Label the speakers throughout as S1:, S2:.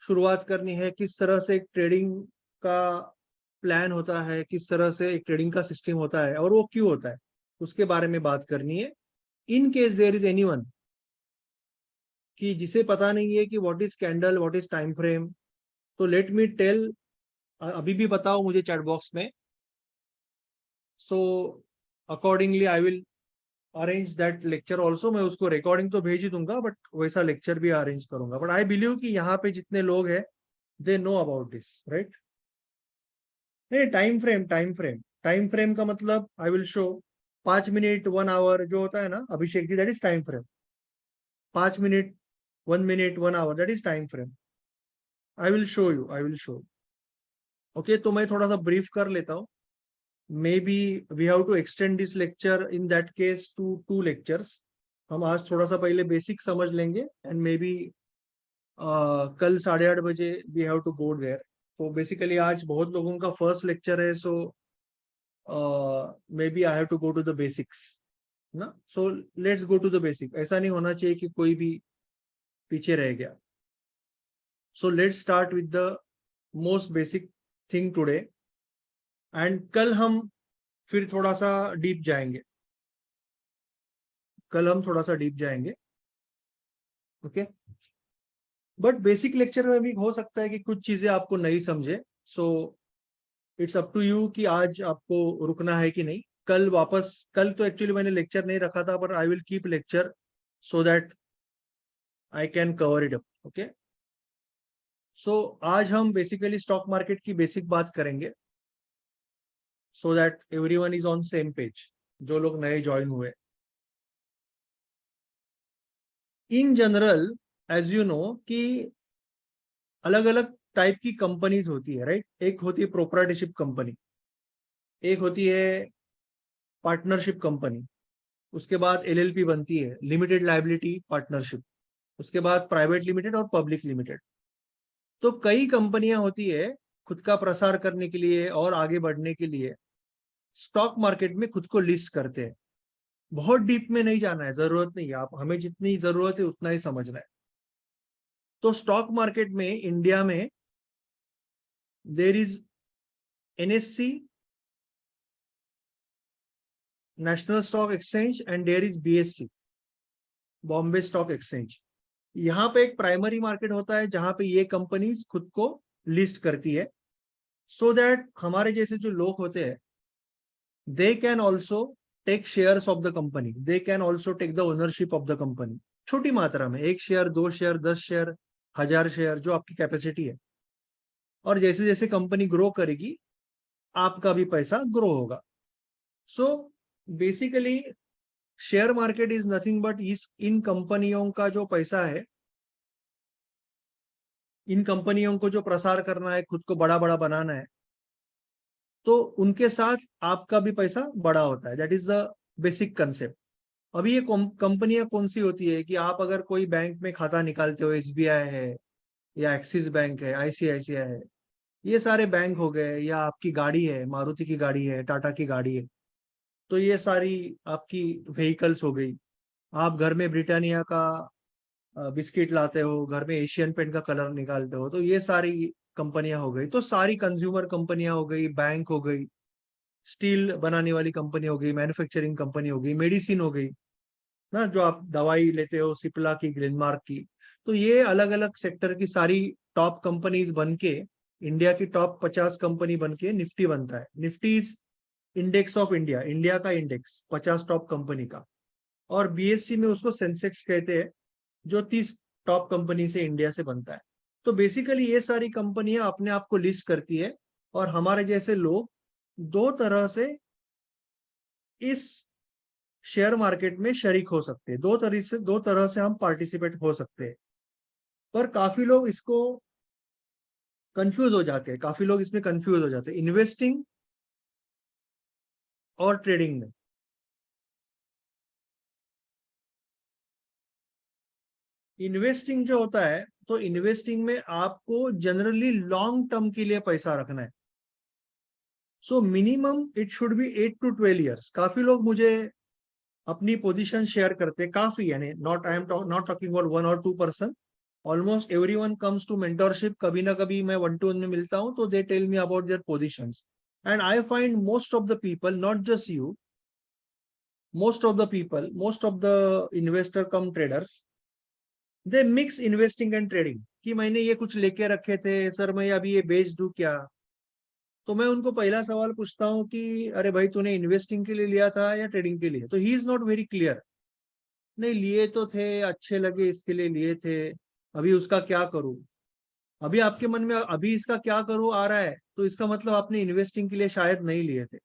S1: शुरुआत करनी है, किस तरह से एक ट्रेडिंग का प्लान होता है, किस तरह से एक ट्रेडिंग का सिस्टम होता है और वो क्यों होता है, उसके बारे में बात करनी है। In case there is anyone कि जिसे पता नहीं है कि what is candle, what is time frame, तो लेट मी टेल, अभी भी बताओ मुझे चैट बॉक्स में। So accordingly I will arrange that lecture also. मैं उसको रिकॉर्डिंग तो भेज ही दूंगा, बट वैसा लेक्चर भी अरेंज करूंगा। बट आई बिलीव कि यहाँ पे जितने लोग हैं they know about this, right? नहीं, टाइम फ्रेम का मतलब I will show 5 minute 1 hour जो होता है ना Abhishek ji, that is time frame. 5 minute 1 minute 1 hour, that is time frame. I will show. Okay, तो मैं थोड़ा सा ब्रीफ कर लेता हूँ। Maybe we have to extend this lecture in that case to 2 lectures. हम आज थोड़ा सा पहले बेसिक समझ लेंगे एंड मे बी कल 8:30 बजे we have to go there. तो बेसिकली आज बहुत लोगों का फर्स्ट लेक्चर है, so maybe I have to go to the basics ना। So let's go to the basic. ऐसा नहीं होना चाहिए कि कोई भी पीछे रह गया। So let's start with the most basic thing today and कल हम फिर थोड़ा सा डीप जाएंगे। ओके, बट बेसिक लेक्चर में भी हो सकता है कि कुछ चीजें आपको नहीं समझे। So it's up to you कि आज आपको रुकना है कि नहीं। कल तो एक्चुअली मैंने लेक्चर नहीं रखा था, पर I will keep lecture so that I can cover it up. Okay, so आज हम बेसिकली स्टॉक मार्केट की बेसिक बात करेंगे so that everyone is on same page, जो लोग नए ज्वाइन हुए। In general as you know कि अलग अलग टाइप की कंपनीज होती है, राइट? एक होती है प्रोप्राइटरशिप कंपनी, एक होती है पार्टनरशिप कंपनी, उसके बाद एलएलपी बनती है, लिमिटेड लायबिलिटी पार्टनरशिप, उसके बाद प्राइवेट लिमिटेड और पब्लिक लिमिटेड। तो कई कंपनियां होती है खुद का प्रसार करने के लिए और आगे बढ़ने के लिए स्टॉक मार्केट में खुद को लिस्ट करते हैं। बहुत डीप में नहीं जाना है, जरूरत नहीं है, आप हमें जितनी जरूरत है उतना ही समझना है। तो स्टॉक मार्केट में इंडिया में there is NSC, National Stock Exchange, and there is BSC, Bombay Stock Exchange. यहाँ पे एक प्राइमरी मार्केट होता है जहां पे ये कंपनीज खुद को लिस्ट करती है, सो दैट हमारे जैसे जो लोग होते हैं they can also take shares of the company, they can also take the ownership of the company. छोटी मात्रा में, 1 शेयर 2 शेयर 10 शेयर 1000 शेयर, जो आपकी कैपेसिटी है। और जैसे जैसे कंपनी ग्रो करेगी आपका भी पैसा ग्रो होगा। So basically share market is nothing but in कंपनियों का जो पैसा है, इन कंपनियों को जो प्रसार करना है, खुद को बड़ा बड़ा बनाना है, तो उनके साथ आपका भी पैसा बड़ा होता है। That is the basic concept. अभी ये कंपनियां कौन सी होती है कि आप अगर कोई बैंक में खाता निकालते हो, एसबीआई है या एक्सिस बैंक है, आईसीआईसीआई है, ये सारे बैंक हो गए, या आपकी गाड़ी है, मारुति की गाड़ी है, टाटा की गाड़ी है, तो ये सारी आपकी व्हीकल्स हो गई। आप घर में ब्रिटानिया का बिस्किट लाते हो, घर में एशियन पेंट का कलर निकालते हो, तो ये सारी कंपनियां हो गई। तो सारी कंज्यूमर कंपनियां हो गई, बैंक हो गई, स्टील बनाने वाली कंपनी हो गई, मैन्युफैक्चरिंग कंपनी हो गई, मेडिसिन हो गई ना, जो आप दवाई लेते हो सिप्ला की, ग्लेनमार्क की। तो ये अलग अलग सेक्टर की सारी टॉप कंपनीज बन के, इंडिया की टॉप 50 कंपनी बन के निफ्टी बनता है। Nifty is index of India, India का इंडेक्स 50 टॉप कंपनी का। और बीएससी में उसको सेंसेक्स कहते हैं, जो 30 टॉप कंपनी से इंडिया से बनता है। तो बेसिकली ये सारी कंपनियां अपने आप को लिस्ट करती है, और हमारे जैसे लोग दो तरह से इस शेयर मार्केट में शरीक हो सकते हैं। दो तरह से हम पार्टिसिपेट हो सकते हैं। पर काफी लोग इसको कंफ्यूज हो जाते हैं, काफी लोग इसमें कंफ्यूज हो जाते हैं इन्वेस्टिंग और ट्रेडिंग में। इन्वेस्टिंग जो होता है, तो इन्वेस्टिंग में आपको जनरली लॉन्ग टर्म के लिए पैसा रखना है। So minimum it should B 8 to 12 years। काफी लोग मुझे अपनी पोजीशन शेयर करते हैं, काफी, यानी not, I am not talking about 1 or 2 person, almost everyone comes to mentorship, कभी ना कभी मैं 1-to-1 में मिलता हूं, तो they tell me about their positions, and I find most of the people, not just you, most of the people, most of the investor come traders, they mix investing and trading, कि मैंने ये कुछ लेके रखे थे sir, मैं अभी ये बेच दूं क्या? तो मैं उनको पहला सवाल पूछता हूँ कि अरे भाई, तूने इन्वेस्टिंग के लिए लिया था या ट्रेडिंग के लिए? तो he is not very clear, नहीं लिए तो थे, अच्छे लगे इसके लिए लिए थे, अभी उसका क्या करूं? अभी आपके मन में अभी इसका क्या करूं आ रहा है, तो इसका मतलब आपने इन्वेस्टिंग के लिए शायद नहीं लिए थे।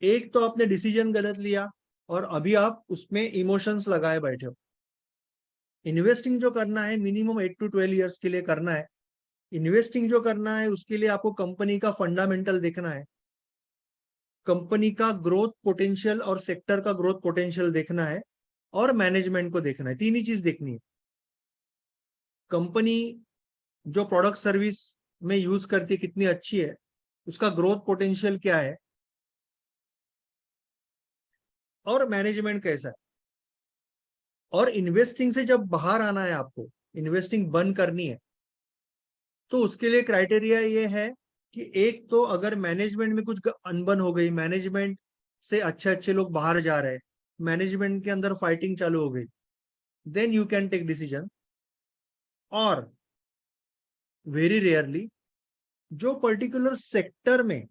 S1: एक तो आपने डिसीजन गलत लिया, और अभी आप उसमें इमोशंस लगाए बैठे हो। इन्वेस्टिंग जो करना है मिनिमम 8 to 12 ईयर्स के लिए करना है। इन्वेस्टिंग जो करना है उसके लिए आपको कंपनी का फंडामेंटल देखना है, कंपनी का ग्रोथ पोटेंशियल और सेक्टर का ग्रोथ पोटेंशियल देखना है, और मैनेजमेंट को देखना है। तीन ही चीज देखनी है। कंपनी जो प्रोडक्ट सर्विस में यूज करती है कितनी अच्छी है, उसका ग्रोथ पोटेंशियल क्या है, और मैनेजमेंट कैसा है। और इन्वेस्टिंग से जब बाहर आना है, आपको इन्वेस्टिंग बंद करनी है, तो उसके लिए क्राइटेरिया ये है कि एक तो अगर मैनेजमेंट में कुछ अनबन हो गई, मैनेजमेंट से अच्छे अच्छे लोग बाहर जा रहे हैं, मैनेजमेंट के अंदर फाइटिंग चालू हो गई, then you can take decision. और वेरी रेयरली जो पर्टिकुलर सेक्टर में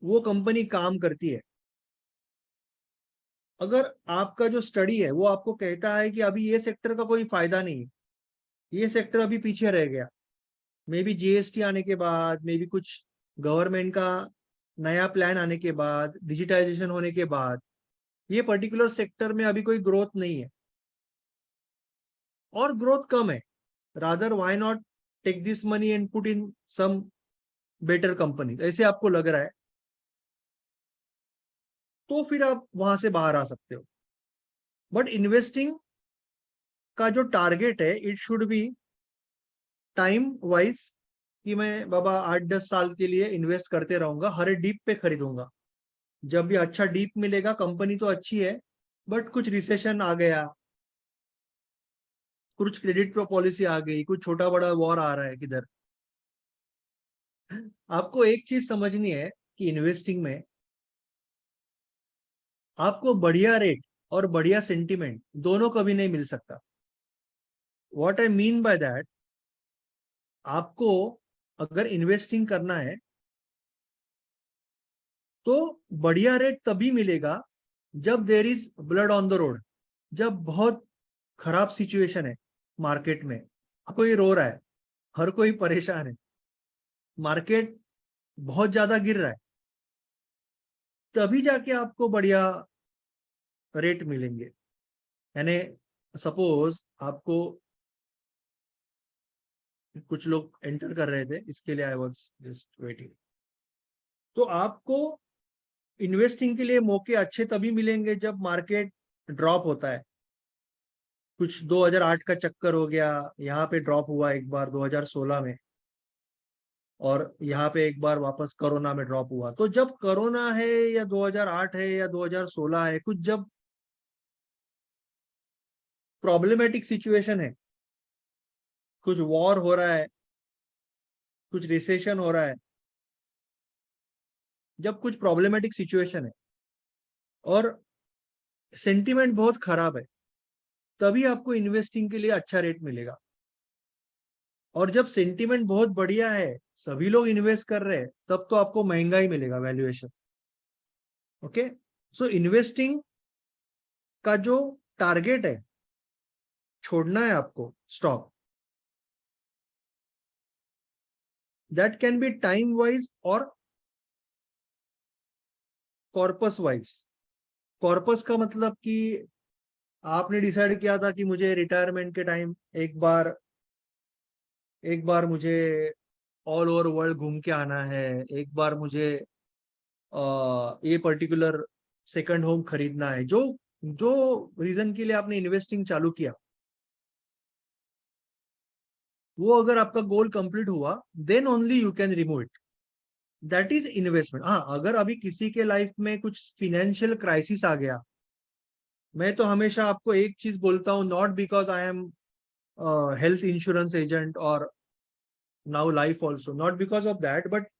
S1: वो कंपनी काम करती है, अगर आपका जो स्टडी है वो आपको कहता है कि अभी ये सेक्टर का कोई फायदा नहीं है, ये सेक्टर अभी पीछे रह गया, मे बी जीएसटी आने के बाद, मे बी कुछ गवर्नमेंट का नया प्लान आने के बाद, डिजिटाइजेशन होने के बाद, ये पर्टिकुलर सेक्टर में अभी कोई ग्रोथ नहीं है और ग्रोथ कम है, rather why not take this money and put in some better company, ऐसे आपको लग रहा है, तो फिर आप वहां से बाहर आ सकते हो। बट इन्वेस्टिंग का जो टारगेट है, it should B time wise, कि मैं बाबा 8-10 साल के लिए इन्वेस्ट करते रहूंगा, हर डीप पे खरीदूंगा, जब भी अच्छा डीप मिलेगा, कंपनी तो अच्छी है बट कुछ रिसेशन आ गया, कुछ क्रेडिट प्रो पॉलिसी आ गई, कुछ छोटा बड़ा वॉर आ रहा है किधर, आपको एक चीज समझनी है कि इन्वेस्टिंग में आपको बढ़िया रेट और बढ़िया सेंटिमेंट दोनों कभी नहीं मिल सकता। What I mean by that, आपको अगर इन्वेस्टिंग करना है तो बढ़िया रेट तभी मिलेगा जब there is blood on the road, जब बहुत खराब सिचुएशन है मार्केट में, कोई रो रहा है, हर कोई परेशान है, मार्केट बहुत ज्यादा गिर रहा है, तभी जाके आपको बढ़िया रेट मिलेंगे। यानी सपोज आपको, कुछ लोग एंटर कर रहे थे, इसके लिए आई वाज जस्ट वेटिंग, तो आपको इन्वेस्टिंग के लिए मौके अच्छे तभी मिलेंगे जब मार्केट ड्रॉप होता है। कुछ 2008 का चक्कर हो गया, यहाँ पे ड्रॉप हुआ एक बार 2016 में, और यहाँ पे एक बार वापस कोरोना में ड्रॉप हुआ। तो जब कोरोना है या 2008 है या 2016 है, कुछ जब प्रॉब्लमेटिक सिचुएशन है, कुछ वॉर हो रहा है, कुछ रिसेशन हो रहा है, जब कुछ प्रॉब्लमेटिक सिचुएशन है और सेंटीमेंट बहुत खराब है, तभी आपको इन्वेस्टिंग के लिए अच्छा रेट मिलेगा। और जब सेंटीमेंट बहुत बढ़िया है, सभी लोग इन्वेस्ट कर रहे हैं, तब तो आपको महंगा ही मिलेगा वैल्यूएशन। ओके, सो इन्वेस्टिंग का जो टारगेट है, छोड़ना है आपको stock, that can be time wise और कॉर्पस वाइज। कॉर्पस का मतलब कि आपने डिसाइड किया था कि मुझे रिटायरमेंट के टाइम एक बार मुझे ऑल ओवर वर्ल्ड घूम के आना है, एक बार मुझे ये पर्टिकुलर सेकंड होम खरीदना है, जो जो रीजन के लिए आपने इन्वेस्टिंग चालू किया, वो अगर आपका गोल कंप्लीट हुआ, then only you can remove it, that is investment. हाँ, अगर अभी किसी के लाइफ में कुछ फिनेंशियल क्राइसिस आ गया, मैं तो हमेशा आपको एक चीज बोलता हूँ, not because I am health insurance agent or now life also, not because of that, but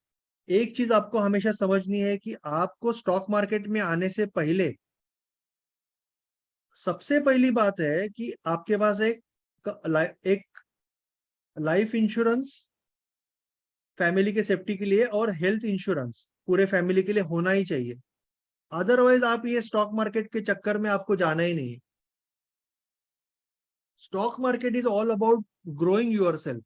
S1: एक चीज आपको हमेशा समझनी है कि आपको स्टॉक मार्केट में आने से पहले सबसे पहली बात है कि आपके पास एक लाइफ इंश्योरेंस फैमिली के सेफ्टी के लिए और हेल्थ इंश्योरेंस पूरे फैमिली के लिए होना ही चाहिए। अदरवाइज आप ये स्टॉक मार्केट के चक्कर में आपको जाना ही नहीं। Stock market is all about growing yourself.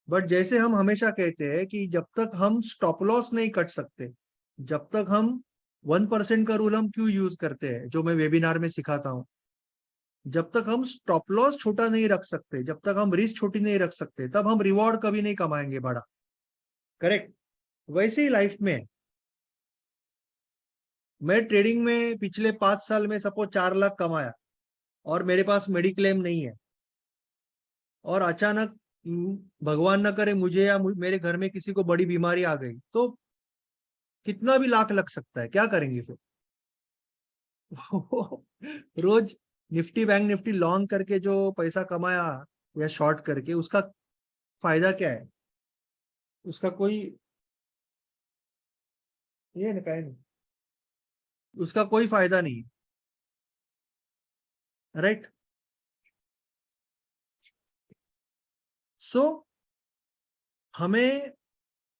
S1: But जैसे हम हमेशा कहते हैं कि जब तक हम स्टॉप लॉस नहीं कट सकते, जब तक हम 1% का रूल हम क्यों यूज करते हैं, जो मैं वेबिनार में सिखाता हूँ, जब तक हम स्टॉप लॉस छोटा नहीं रख सकते, जब तक हम रिस्क छोटी नहीं रख सकते, तब हम रिवॉर्ड कभी नहीं कमाएंगे बड़ा। करेक्ट। वैसे ही लाइफ में मैं ट्रेडिंग में पिछले 5 साल में सपोज 4 लाख कमाया और मेरे पास मेडिक्लेम नहीं है, और अचानक भगवान ना करे मुझे या मेरे घर में किसी को बड़ी बीमारी आ गई, तो कितना भी लाख लग सकता है, क्या करेंगे फिर? रोज निफ्टी बैंक निफ्टी लॉन्ग करके जो पैसा कमाया या शॉर्ट करके, उसका फायदा क्या है? उसका कोई ये ना कहे नहीं, उसका कोई फायदा नहीं। राइट। सो हमें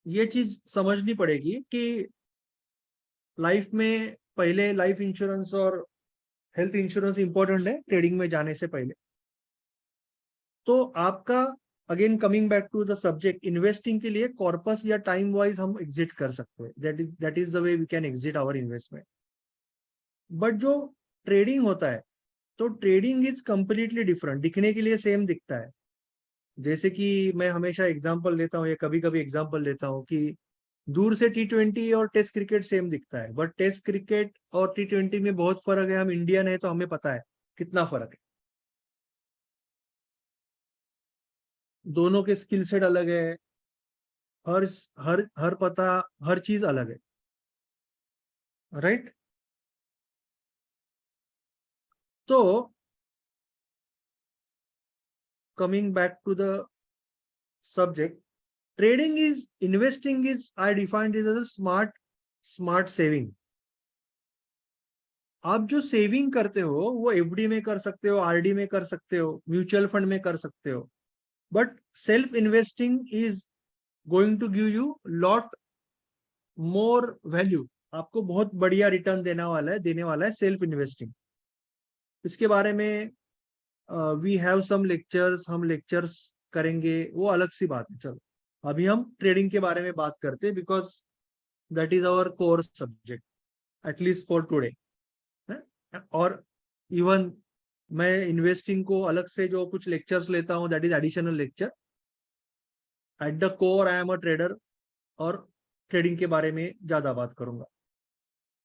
S1: ये चीज समझनी पड़ेगी कि लाइफ में पहले लाइफ इंश्योरेंस और हेल्थ इंश्योरेंस इंपॉर्टेंट है ट्रेडिंग में जाने से पहले। तो आपका again coming back to the subject, investing के लिए कॉर्पस या टाइम वाइज हम एग्जिट कर सकते हैं, that is the way we can exit our investment. But जो ट्रेडिंग होता है, तो ट्रेडिंग इज कंप्लीटली डिफरेंट। दिखने के लिए सेम दिखता है, जैसे कि मैं हमेशा एग्जांपल देता हूँ या कभी कभी एग्जांपल देता हूँ कि दूर से T20 और टेस्ट क्रिकेट सेम दिखता है, बट टेस्ट क्रिकेट और T20 में बहुत फर्क है। हम इंडियन है तो हमें पता है कितना फर्क है। दोनों के स्किल सेट अलग है, हर हर पता, हर चीज अलग है। राइट। तो coming back to the subject, trading is investing is I defined is as a smart saving. आप जो सेविंग करते हो वो एफडी में कर सकते हो, आरडी में कर सकते हो, म्यूचुअल फंड में कर सकते हो, but self investing is going to give you lot more value. आपको बहुत बढ़िया रिटर्न देने वाला है सेल्फ इन्वेस्टिंग। इसके बारे में वी हैव सम लेक्चर्स, हम लेक्चर्स करेंगे, वो अलग सी बात है। चलो अभी हम ट्रेडिंग के बारे में बात करते हैं, because that is our core subject at least for today. और इवन मैं इन्वेस्टिंग को अलग से जो कुछ लेक्चर्स लेता हूँ, that is additional lecture. At the core I am a trader, और ट्रेडिंग के बारे में ज्यादा बात करूंगा।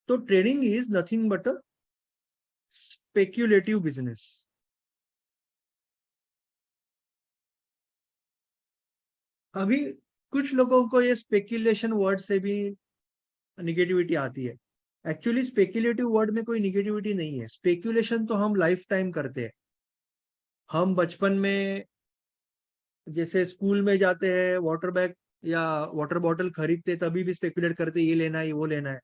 S1: तो trading is nothing but a speculative business. अभी कुछ लोगों को ये स्पेक्यूलेशन वर्ड से भी निगेटिविटी आती है। एक्चुअली स्पेक्यूलेटिव वर्ड में कोई निगेटिविटी नहीं है। स्पेक्यूलेशन तो हम लाइफ टाइम करते हैं। हम बचपन में जैसे स्कूल में जाते हैं, वाटर बैग या वाटर बॉटल खरीदते, तभी भी स्पेकुलेट करते ये लेना है, ये वो लेना है।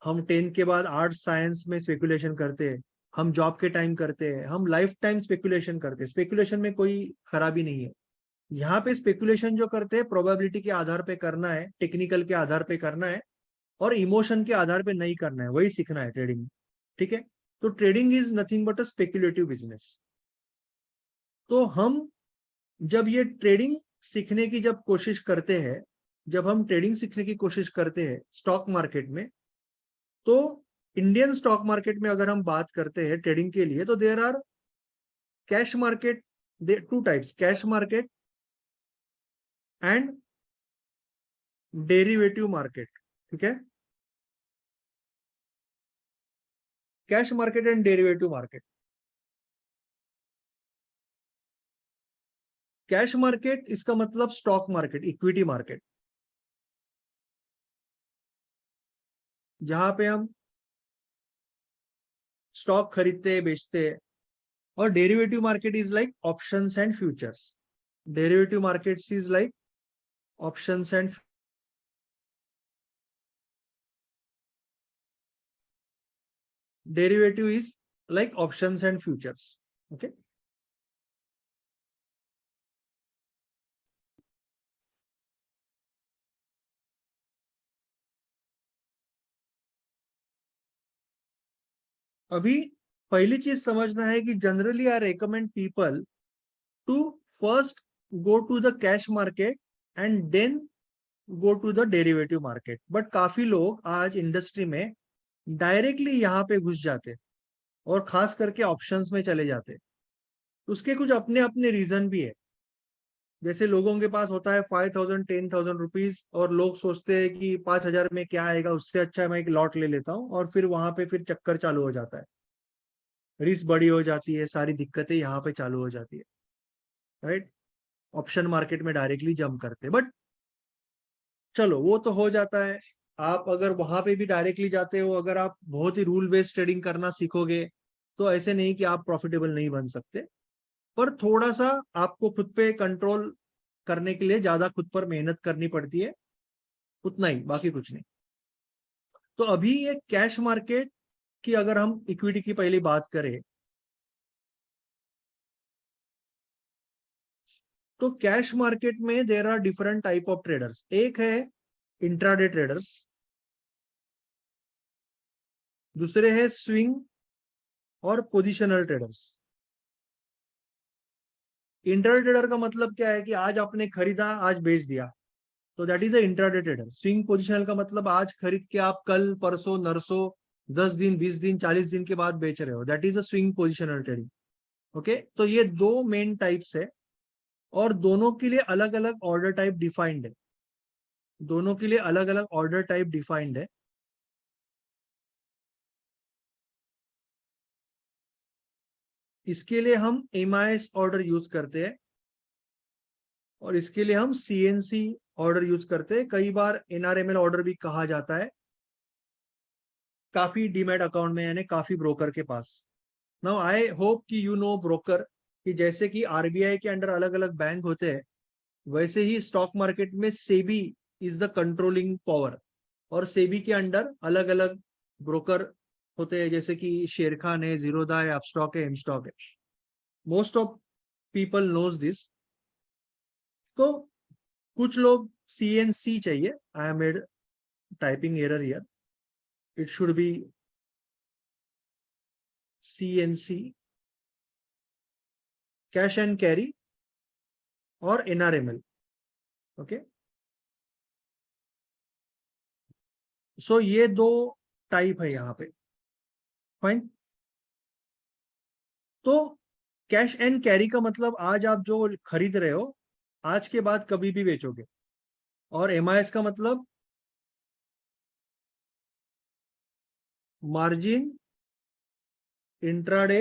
S1: हम 10th के बाद आर्ट्स साइंस में स्पेकुलेशन करते हैं, हम जॉब के टाइम करते हैं, हम लाइफ टाइम स्पेकुलेशन करते हैं। स्पेकुलेशन में कोई खराबी नहीं है। यहाँ पे स्पेकुलेशन जो करते हैं प्रोबेबिलिटी के आधार पे करना है, टेक्निकल के आधार पे करना है, और इमोशन के आधार पे नहीं करना है, वही सीखना है ट्रेडिंग। ठीक है। तो trading is nothing but a speculative business. तो हम जब ये ट्रेडिंग सीखने की जब कोशिश करते हैं, जब हम ट्रेडिंग सीखने की कोशिश करते हैं स्टॉक मार्केट में, तो इंडियन स्टॉक मार्केट में अगर हम बात करते हैं ट्रेडिंग के लिए, तो there are cash market, two types, cash market and derivative market. ठीक है। Cash market and derivative market. Cash market इसका मतलब स्टॉक मार्केट, इक्विटी मार्केट, जहां पे हम स्टॉक खरीदते हैं बेचते हैं, और derivative market is like options and futures. Derivative markets is like options and derivative is like options and futures. Okay. अभी पहली चीज समझना है कि generally I recommend people to first go to the cash market and then go to the derivative market. But काफी लोग आज industry में डायरेक्टली यहाँ पे घुस जाते और खास करके ऑप्शंस में चले जाते. उसके कुछ अपने अपने रीजन भी है. जैसे लोगों के पास होता है 5,000 10,000 रुपीज और लोग सोचते हैं कि 5,000 में क्या आएगा, उससे अच्छा मैं एक लॉट ले लेता हूँ, और फिर वहां पे फिर चक्कर चालू हो जाता है, रिस्क बड़ी हो जाती है, सारी दिक्कतें यहाँ पे चालू हो जाती है. राइट. ऑप्शन मार्केट में डायरेक्टली जंप करते. बट चलो वो तो हो जाता है. आप अगर वहां पे भी डायरेक्टली जाते हो, अगर आप बहुत ही रूल बेस्ड ट्रेडिंग करना सीखोगे तो ऐसे नहीं कि आप प्रॉफिटेबल नहीं बन सकते. पर थोड़ा सा आपको खुद पे कंट्रोल करने के लिए ज्यादा खुद पर मेहनत करनी पड़ती है, उतना ही, बाकी कुछ नहीं. तो अभी ये कैश मार्केट की अगर हम इक्विटी की पहली बात करें तो कैश मार्केट में there are different type of traders. एक है इंट्राडे ट्रेडर्स, दूसरे है स्विंग और पोजिशनल ट्रेडर्स. इंट्राडे ट्रेडर का मतलब क्या है कि आज आपने खरीदा आज बेच दिया, तो that is a intraday trader. Swing positional का मतलब आज खरीद के आप कल परसों नरसों 10 दिन 20 दिन 40 दिन के बाद बेच रहे हो, that is a swing positional trading. Okay. तो ये दो मेन टाइप्स है और दोनों के लिए अलग अलग ऑर्डर टाइप डिफाइंड है. दोनों के लिए अलग अलग ऑर्डर टाइप डिफाइंड है. इसके लिए हम एमआईएस ऑर्डर यूज करते हैं और इसके लिए हम सीएनसी ऑर्डर यूज करते हैं. कई बार एनआरएमएल ऑर्डर भी कहा जाता है काफी डीमैट अकाउंट में, यानी काफी ब्रोकर के पास. नाउ आई होप कि यू नो ब्रोकर, कि जैसे कि आरबीआई के अंडर अलग अलग बैंक होते हैं, वैसे ही स्टॉक मार्केट में SEBI is the controlling power. और सेबी के अंडर अलग अलग ब्रोकर होते हैं, जैसे कि शेरखान है, जीरोधा है, अपस्टॉक है, एमस्टॉक है. Most of people knows this. तो कुछ लोग सीएनसी चाहिए. I am made typing error here. It should be CNC, cash and carry और एनआरएमएल. ओके. सो ये दो टाइप है यहाँ पे. फाइन. तो कैश एंड कैरी का मतलब आज आप जो खरीद रहे हो आज के बाद कभी भी बेचोगे. और एमआईएस का मतलब मार्जिन इंट्राडे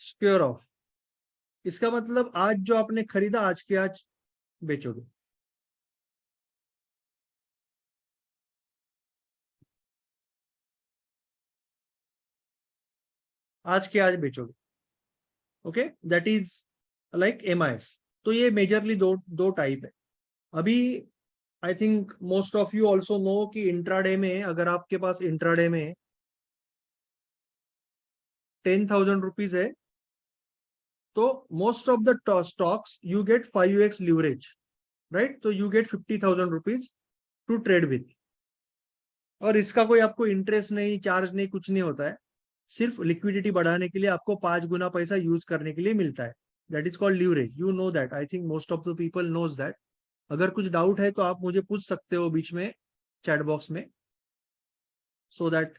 S1: स्क्योर ऑफ. इसका मतलब आज जो आपने खरीदा आज के आज बेचोगे. आज के आज बेचोगे. Okay. That is like MIS. तो ये मेजरली दो दो टाइप है. अभी I think most of you also know कि इंट्राडे में अगर आपके पास इंट्राडे में 10,000 रुपीज है तो most of the stocks you get 5x leverage. Right. तो you get 50,000 rupees to trade with. और इसका कोई आपको इंटरेस्ट नहीं, चार्ज नहीं, कुछ नहीं होता है. सिर्फ लिक्विडिटी बढ़ाने के लिए आपको 5 गुना पैसा यूज करने के लिए मिलता है. That is called leverage. You know that. I think most of the people knows that. अगर कुछ डाउट है तो आप मुझे पूछ सकते हो बीच में चैट बॉक्स में, सो that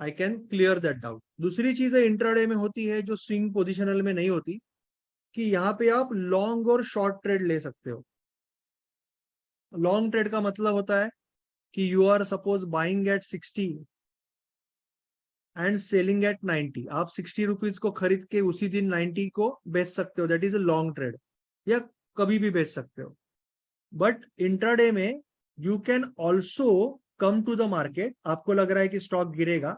S1: I can clear that doubt. दूसरी चीज है इंट्राडे में होती है जो स्विंग पोजिशनल में नहीं होती, कि यहाँ पे आप लॉन्ग और शॉर्ट ट्रेड ले सकते हो. लॉन्ग ट्रेड का मतलब होता है कि you are suppose buying at 60 and selling at 90. आप 60 रुपीज को खरीद के उसी दिन 90 को बेच सकते हो. That is a long trade. या कभी भी बेच सकते हो. बट इंट्राडे में you can also come to the market, आपको लग रहा है कि स्टॉक गिरेगा,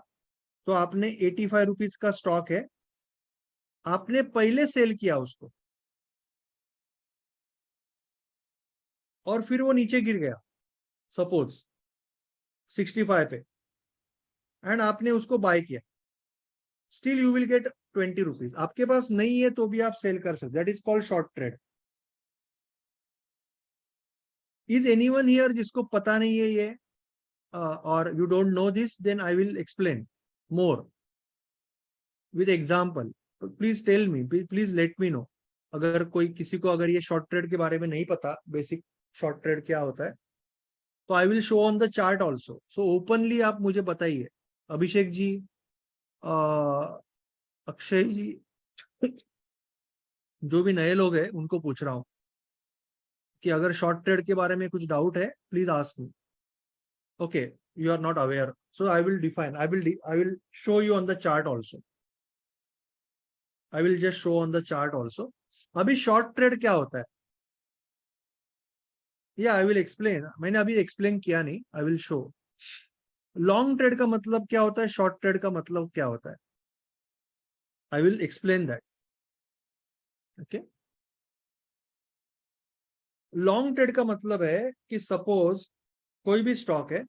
S1: तो आपने 85 रुपीज का स्टॉक है, आपने पहले सेल किया उसको और फिर वो नीचे गिर गया सपोज 65 पे, एंड आपने उसको बाय किया, still you will gate 20 rupees. आपके पास नहीं है तो भी आप सेल कर सकते, that is called short trade. Is anyone here जिसको पता नहीं है ये, और you don't know this, then I will explain more with example. Please tell me, please let me know. अगर कोई किसी को अगर ये शॉर्ट ट्रेड के बारे में नहीं पता, बेसिक शॉर्ट ट्रेड क्या होता है, तो I will show on the chart also. So openly आप मुझे बताइए, अभिषेक जी, अक्षय जी, जो भी नए लोग हैं उनको पूछ रहा हूँ कि अगर शॉर्ट ट्रेड के बारे में कुछ डाउट है, please ask me. Okay, you are not aware, so I will define, I will show you on the chart also. I will just show on the chart also. अभी short trade क्या होता है, ये आई will explain. मैंने अभी explain किया नहीं, आई will show. Long trade का मतलब क्या होता है, शॉर्ट ट्रेड का मतलब क्या होता है, आई will explain that. Okay, long trade का मतलब है कि सपोज कोई भी स्टॉक है,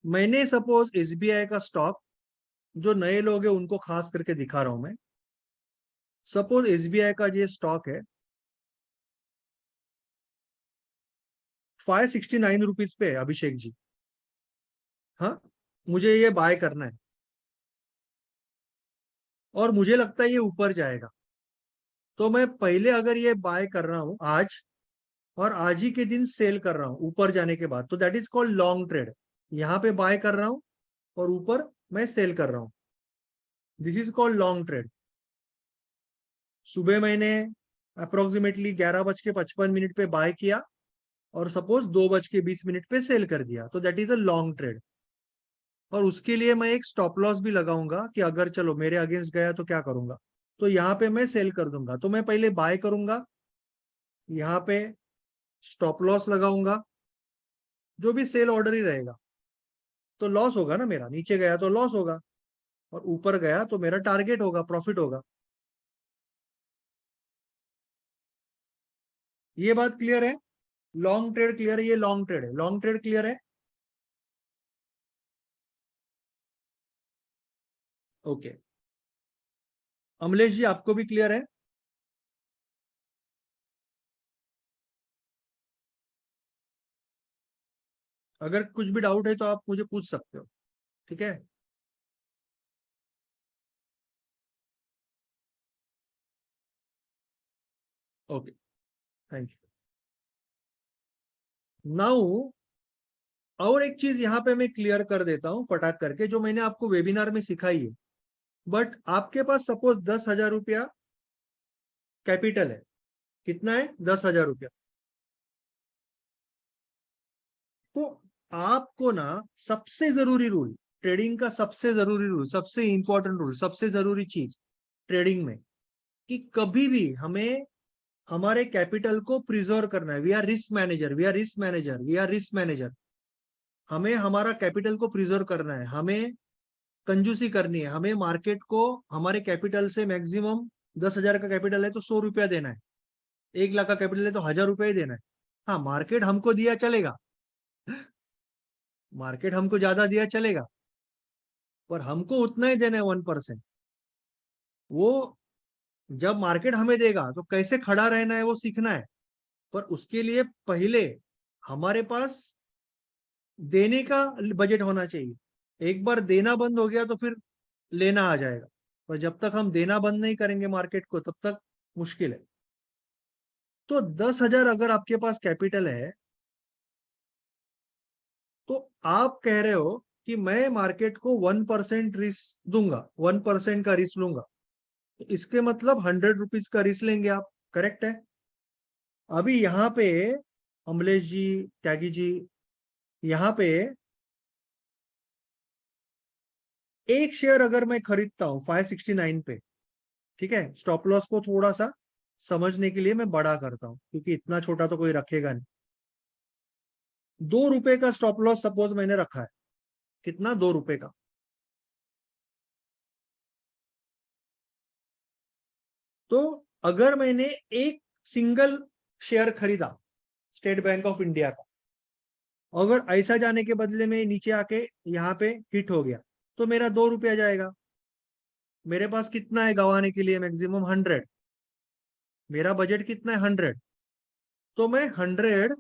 S1: मैंने सपोज एसबीआई का स्टॉक, जो नए लोग हैं उनको खास करके दिखा रहा हूं मैं, सपोज एसबीआई का ये स्टॉक है 569 रुपीज पे है, अभिषेक जी। हाँ, मुझे ये बाय करना है और मुझे लगता है ये ऊपर जाएगा, तो मैं पहले अगर ये बाय कर रहा हूं आज, और आज ही के दिन सेल कर रहा हूं ऊपर जाने के बाद, तो that is called long trade. यहाँ पे बाय कर रहा हूं और ऊपर मैं सेल कर रहा हूं, this is called long trade. सुबह मैंने अप्रोक्सीमेटली 11:55 पे बाय किया और सपोज 2:20 पे सेल कर दिया, तो that is a long trade. और उसके लिए मैं एक स्टॉप लॉस भी लगाऊंगा कि अगर चलो मेरे अगेंस्ट गया तो क्या करूंगा, तो यहाँ पे मैं सेल कर दूंगा। तो मैं पहले बाय करूंगा, यहाँ पे स्टॉप लॉस लगाऊंगा, जो भी सेल ऑर्डर ही रहेगा, तो लॉस होगा ना मेरा, नीचे गया तो लॉस होगा और ऊपर गया तो मेरा टारगेट होगा, प्रॉफिट होगा। ये बात क्लियर है? लॉन्ग ट्रेड क्लियर है? ये लॉन्ग ट्रेड है, लॉन्ग ट्रेड क्लियर है? ओके, अमलेश जी आपको भी क्लियर है? अगर कुछ भी डाउट है तो आप मुझे पूछ सकते हो, ठीक है? Okay, thank you. नाउ और एक चीज यहाँ पे मैं क्लियर कर देता हूँ फटाक करके, जो मैंने आपको वेबिनार में सिखाई है। बट आपके पास सपोज 10,000 रुपया कैपिटल है, कितना है? 10,000 रुपया। तो आपको ना सबसे जरूरी रूल, ट्रेडिंग का सबसे जरूरी रूल, सबसे इंपॉर्टेंट रूल, सबसे जरूरी चीज ट्रेडिंग में, कि कभी भी हमें हमारे कैपिटल को प्रिजर्व करना है। We are risk manager, we are risk manager, we are risk manager. हमें हमारा कैपिटल को प्रिजर्व करना है, हमें कंजूसी करनी है, हमें मार्केट को हमारे कैपिटल से मैक्सिमम 10,000 का कैपिटल है तो 100 रुपया देना है, 1 लाख का कैपिटल है तो 1,000 रुपया ही देना है। हाँ, मार्केट हमको दिया चलेगा, मार्केट हमको ज्यादा दिया चलेगा, पर हमको उतना ही देना है, 1%। वो जब मार्केट हमें देगा तो कैसे खड़ा रहना है वो सीखना है, पर उसके लिए पहले हमारे पास देने का बजट होना चाहिए। एक बार देना बंद हो गया तो फिर लेना आ जाएगा, पर जब तक हम देना बंद नहीं करेंगे मार्केट को, तब तक मुश्किल है। तो 10,000 अगर आपके पास कैपिटल है, तो आप कह रहे हो कि मैं मार्केट को 1% रिस्क दूंगा, 1% का रिस्क लूंगा, तो इसके मतलब 100 रुपीज का रिस्क लेंगे आप, करेक्ट है? अभी यहाँ पे अमलेश जी, त्यागी जी, यहाँ पे एक शेयर अगर मैं खरीदता हूँ 569 पे, ठीक है, स्टॉप लॉस को थोड़ा सा समझने के लिए मैं बड़ा करता हूँ, क्योंकि इतना छोटा तो कोई रखेगा नहीं। 2 रुपए का स्टॉप लॉस सपोज मैंने रखा है, कितना, 2 रुपए का। तो अगर मैंने एक सिंगल शेयर खरीदा स्टेट बैंक ऑफ इंडिया का, अगर ऐसा जाने के बदले में नीचे आके यहाँ पे हिट हो गया, तो मेरा 2 रुपया जाएगा। मेरे पास कितना है गंवाने के लिए, मैक्सिमम 100। मेरा बजट कितना है, 100। तो मैं 100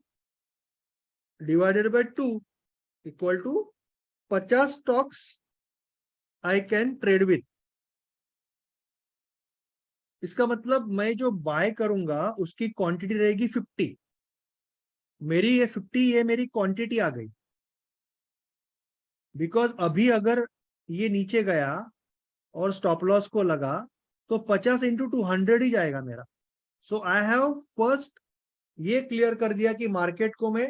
S1: / 2 equal to 50 stocks I can trade with. इसका मतलब मैं जो बाय करूंगा उसकी क्वांटिटी रहेगी 50। मेरी ये 50, ये मेरी क्वांटिटी आ गई। बिकॉज अभी अगर ये नीचे गया और स्टॉप लॉस को लगा, तो 50 × 2 100 ही जाएगा मेरा। सो आई हैव फर्स्ट ये क्लियर कर दिया कि मार्केट को मैं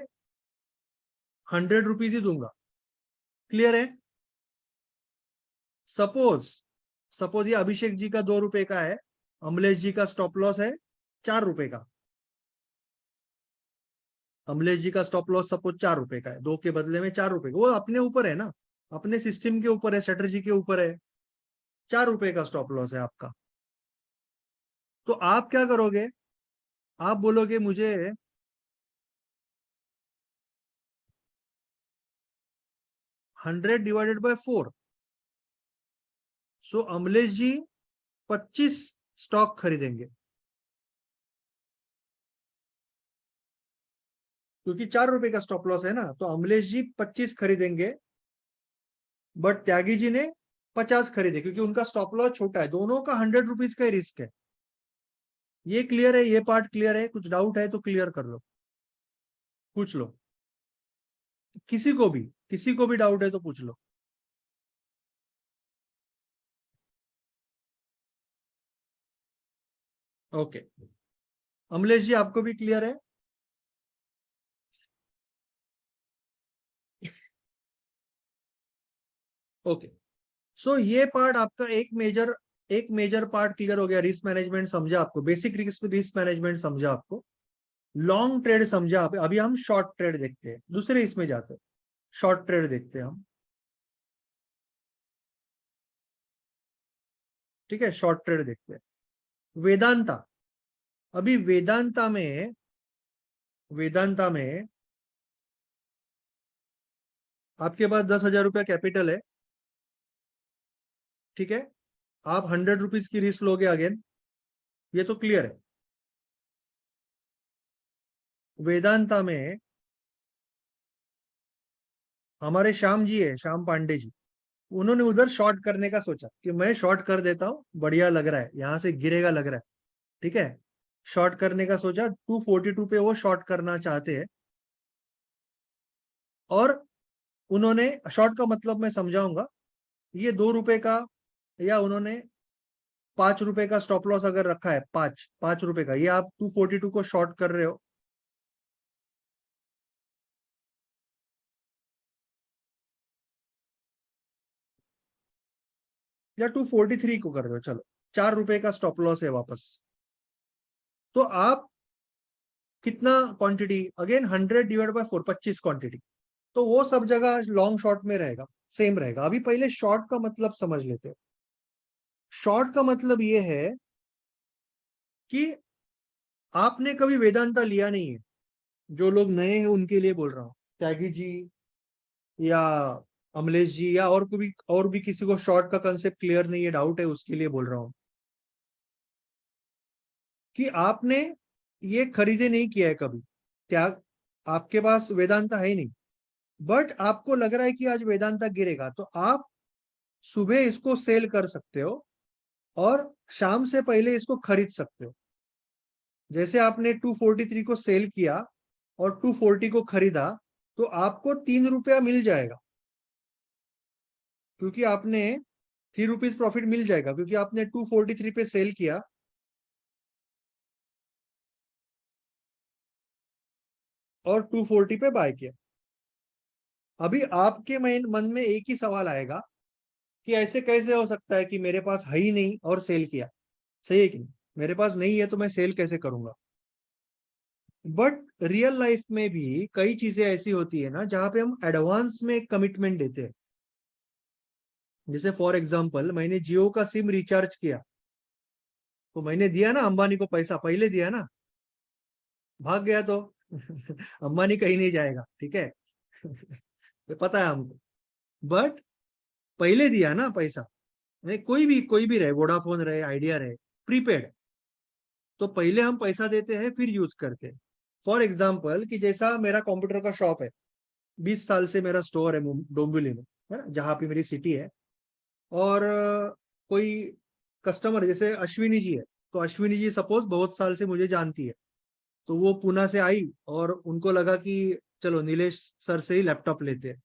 S1: 100 रुपीज ही दूंगा। क्लियर है? सपोज सपोज ये अभिषेक जी का 2 रुपए का है, अमलेश जी का स्टॉप लॉस है 4 रुपए का। अमलेश जी का स्टॉप लॉस सपोज 4 रुपए का है, 2 के बदले में 4 रुपए का। वो अपने ऊपर है ना, अपने सिस्टम के ऊपर है, स्ट्रेटजी के ऊपर है। 4 रुपए का स्टॉप लॉस है आपका। तो आप क्या करोगे, आप बोलोगे मुझे 100 / 4। सो अमलेश जी 25 स्टॉक खरीदेंगे, क्योंकि 4 रुपए का स्टॉप लॉस है ना, तो अमलेश जी 25 खरीदेंगे। बट त्यागी जी ने 50 खरीदे, क्योंकि उनका स्टॉप लॉस छोटा है। दोनों का 100 रुपीज का रिस्क है। ये क्लियर है? ये पार्ट क्लियर है? कुछ डाउट है तो क्लियर कर लो, पूछ लो। किसी को भी डाउट है तो पूछ लो। ओके, अमलेश जी आपको भी क्लियर है? ओके, सो ये पार्ट आपका एक मेजर पार्ट क्लियर हो गया। रिस्क मैनेजमेंट समझा आपको, बेसिक रिस्क मैनेजमेंट समझा आपको, लॉन्ग ट्रेड समझा आप। अभी हम शॉर्ट ट्रेड देखते हैं, दूसरे इसमें जाते हैं, शॉर्ट ट्रेड देखते हैं हम। ठीक है, शॉर्ट ट्रेड देखते हैं। वेदांता, अभी वेदांता में आपके पास 10,000 रुपया कैपिटल है, ठीक है, आप 100 रुपीज की रिस्क लोगे अगेन, ये तो क्लियर है। वेदांता में हमारे श्याम जी है, श्याम पांडे जी, उन्होंने उधर शॉर्ट करने का सोचा कि मैं शॉर्ट कर देता हूं, बढ़िया लग रहा है, यहां से गिरेगा लग रहा है, ठीक है। शॉर्ट करने का सोचा, 242 पे वो शॉर्ट करना चाहते हैं। और उन्होंने, शॉर्ट का मतलब मैं समझाऊंगा, ये 2 रुपए का, या उन्होंने 5 रुपए का स्टॉप लॉस अगर रखा है, 5 रुपए का, ये आप 242 को शॉर्ट कर रहे हो। या 243 को कर रहे हो, चलो 4 रुपए का स्टॉप लॉस है वापस। तो आप कितना क्वांटिटी, अगेन 100 / 4, 25 क्वांटिटी। तो वो सब जगह लॉन्ग शॉर्ट में रहेगा, सेम रहेगा। अभी पहले शॉर्ट का मतलब समझ लेते हैं। शॉर्ट का मतलब ये है कि आपने कभी वेदांता लिया नहीं है, जो लोग नए हैं उनके लिए बोल रहा हूँ, त्यागी जी या अमलेश जी, या और भी किसी को शॉर्ट का कंसेप्ट क्लियर नहीं है, डाउट है, उसके लिए बोल रहा हूँ कि आपने ये खरीदे नहीं किया है कभी। त्याग, आपके पास वेदांता है ही नहीं, बट आपको लग रहा है कि आज वेदांता गिरेगा, तो आप सुबह इसको सेल कर सकते हो और शाम से पहले इसको खरीद सकते हो। जैसे आपने 243 को सेल किया और 240 को खरीदा, तो आपको 3 रुपया मिल जाएगा, क्योंकि आपने 3 रुपीज प्रॉफिट मिल जाएगा, क्योंकि आपने 243 पे सेल किया और 240 पे बाय किया। अभी आपके मन में एक ही सवाल आएगा कि ऐसे कैसे हो सकता है कि मेरे पास है ही नहीं और सेल किया, सही है कि नहीं? मेरे पास नहीं है तो मैं सेल कैसे करूंगा? बट रियल लाइफ में भी कई चीजें ऐसी होती है ना जहां पे हम एडवांस में कमिटमेंट देते हैं। जैसे फॉर एग्जांपल मैंने जियो का सिम रिचार्ज किया, तो मैंने दिया ना अंबानी को पैसा, पहले दिया ना, भाग गया तो अंबानी कहीं नहीं जाएगा, ठीक है। ये पता है हमको। बट पहले दिया ना पैसा, नहीं कोई भी रहे, वोडाफोन रहे, आइडिया रहे, प्रीपेड, तो पहले हम पैसा देते हैं फिर यूज करते हैं। फॉर एग्जाम्पल कि जैसा मेरा कंप्यूटर का शॉप है, 20 साल से मेरा स्टोर है डोंबिवली में, है ना, जहाँ पे मेरी सिटी है। और कोई कस्टमर जैसे अश्विनी जी है, तो अश्विनी जी सपोज बहुत साल से मुझे जानती है, तो वो पूना से आई और उनको लगा कि चलो नीलेश सर से ही लैपटॉप लेते हैं।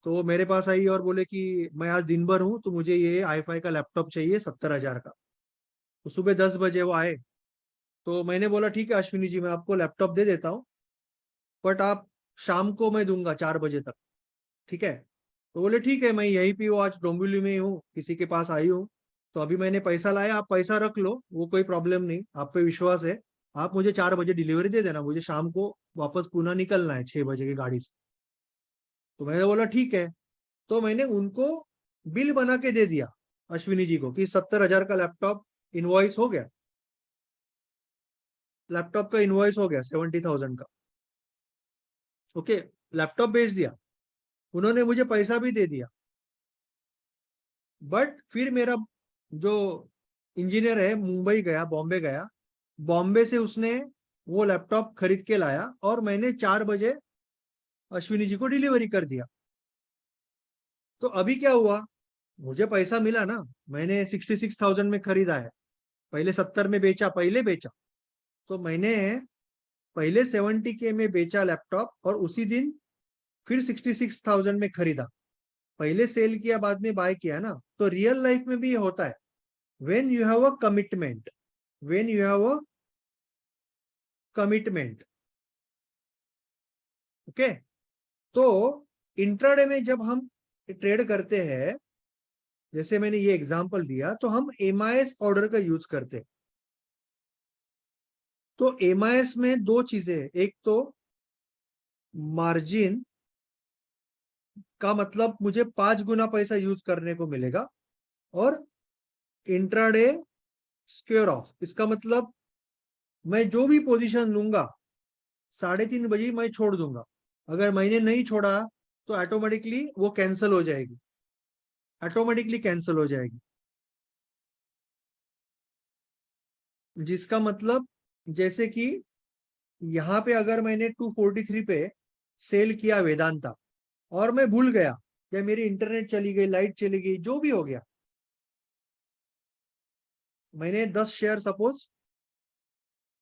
S1: तो वो मेरे पास आई और बोले कि मैं आज दिन भर हूँ तो मुझे ये आई फाई का लैपटॉप चाहिए 70,000 का। तो सुबह 10 बजे वो आए, तो मैंने बोला ठीक है अश्विनी जी, मैं आपको लैपटॉप दे देता हूँ, बट आप शाम को मैं दूंगा 4 बजे तक, ठीक है? तो बोले ठीक है, मैं यहीं पे हूँ, आज डोंबिवली में ही हूँ, किसी के पास आई हूँ, तो अभी मैंने पैसा लाया, आप पैसा रख लो, वो कोई प्रॉब्लम नहीं, आप पे विश्वास है, आप मुझे 4 बजे डिलीवरी दे देना, मुझे शाम को वापस पूना निकलना है 6 बजे की गाड़ी से। तो मैंने बोला ठीक है। तो मैंने उनको बिल बना के दे दिया अश्विनी जी को कि 70,000 का लैपटॉप इनवॉइस हो गया, लैपटॉप का इनवॉइस हो गया 70,000 का। ओके, लैपटॉप भेज दिया, उन्होंने मुझे पैसा भी दे दिया। बट फिर मेरा जो इंजीनियर है मुंबई गया, बॉम्बे गया, बॉम्बे से उसने वो लैपटॉप खरीद के लाया और मैंने 4 बजे अश्विनी जी को डिलीवरी कर दिया। तो अभी क्या हुआ, मुझे पैसा मिला ना, मैंने 66,000 में खरीदा है, पहले 70 में बेचा, पहले बेचा, तो मैंने पहले 70K में बेचा लैपटॉप और उसी दिन फिर 66,000 में खरीदा, पहले सेल किया बाद में बाय किया ना। तो रियल लाइफ में भी ये होता है, when you have a commitment, when you have a commitment, okay. तो इंट्राडे में जब हम ट्रेड करते हैं, जैसे मैंने ये एग्जांपल दिया, तो हम एमआईएस ऑर्डर का यूज करते हैं। तो एमआईएस में दो चीजें हैं, एक तो मार्जिन का मतलब मुझे 5 गुना पैसा यूज करने को मिलेगा, और इंट्राडे स्क्वेयर ऑफ, इसका मतलब मैं जो भी पोजीशन लूंगा 3:30 बजे मैं छोड़ दूंगा, अगर मैंने नहीं छोड़ा तो ऑटोमेटिकली वो कैंसिल हो जाएगी, ऑटोमेटिकली कैंसिल हो जाएगी। जिसका मतलब जैसे कि यहाँ पे अगर मैंने 243 पे सेल किया वेदांता और मैं भूल गया, या मेरी इंटरनेट चली गई, लाइट चली गई, जो भी हो गया, मैंने 10 शेयर सपोज,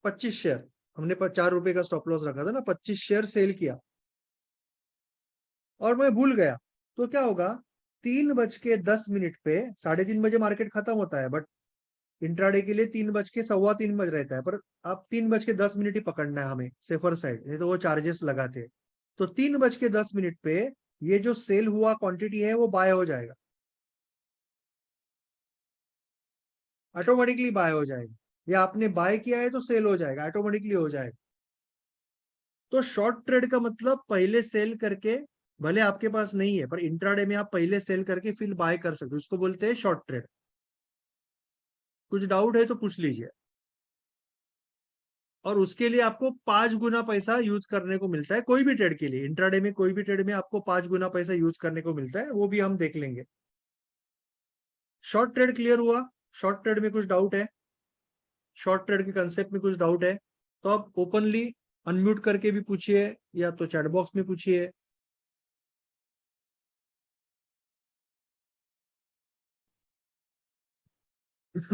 S1: 25 शेयर, हमने पर 4 रुपए का स्टॉप लॉस रखा था ना, 25 शेयर सेल किया और मैं भूल गया, तो क्या होगा, 3:10 पे, 3:30 बजे मार्केट खत्म होता है, बट इंट्राडे के लिए 3:15 बज रहता है, पर आप 3:10 ही पकड़ना है हमें, सेफर साइड, नहीं तो वो चार्जेस लगाते हैं। तो 3:10 पे ये जो सेल हुआ क्वांटिटी है वो बाय हो जाएगा, ऑटोमेटिकली बाय हो जाएगा, या आपने बाय किया है तो सेल हो जाएगा, ऑटोमेटिकली हो जाएगा। तो शॉर्ट ट्रेड का मतलब पहले सेल करके, भले आपके पास नहीं है पर इंट्राडे में आप पहले सेल करके फिर बाय कर सकते हो, उसको बोलते हैं शॉर्ट ट्रेड। कुछ डाउट है तो पूछ लीजिए। और उसके लिए आपको 5 गुना पैसा यूज करने को मिलता है, कोई भी ट्रेड के लिए, इंट्राडे में कोई भी ट्रेड में आपको 5 गुना पैसा यूज करने को मिलता है, वो भी हम देख लेंगे। शॉर्ट ट्रेड क्लियर हुआ? शॉर्ट ट्रेड में कुछ डाउट है? शॉर्ट ट्रेड के कंसेप्ट में कुछ डाउट है तो आप ओपनली अनम्यूट करके भी पूछिए, या तो चैट बॉक्स में पूछिए।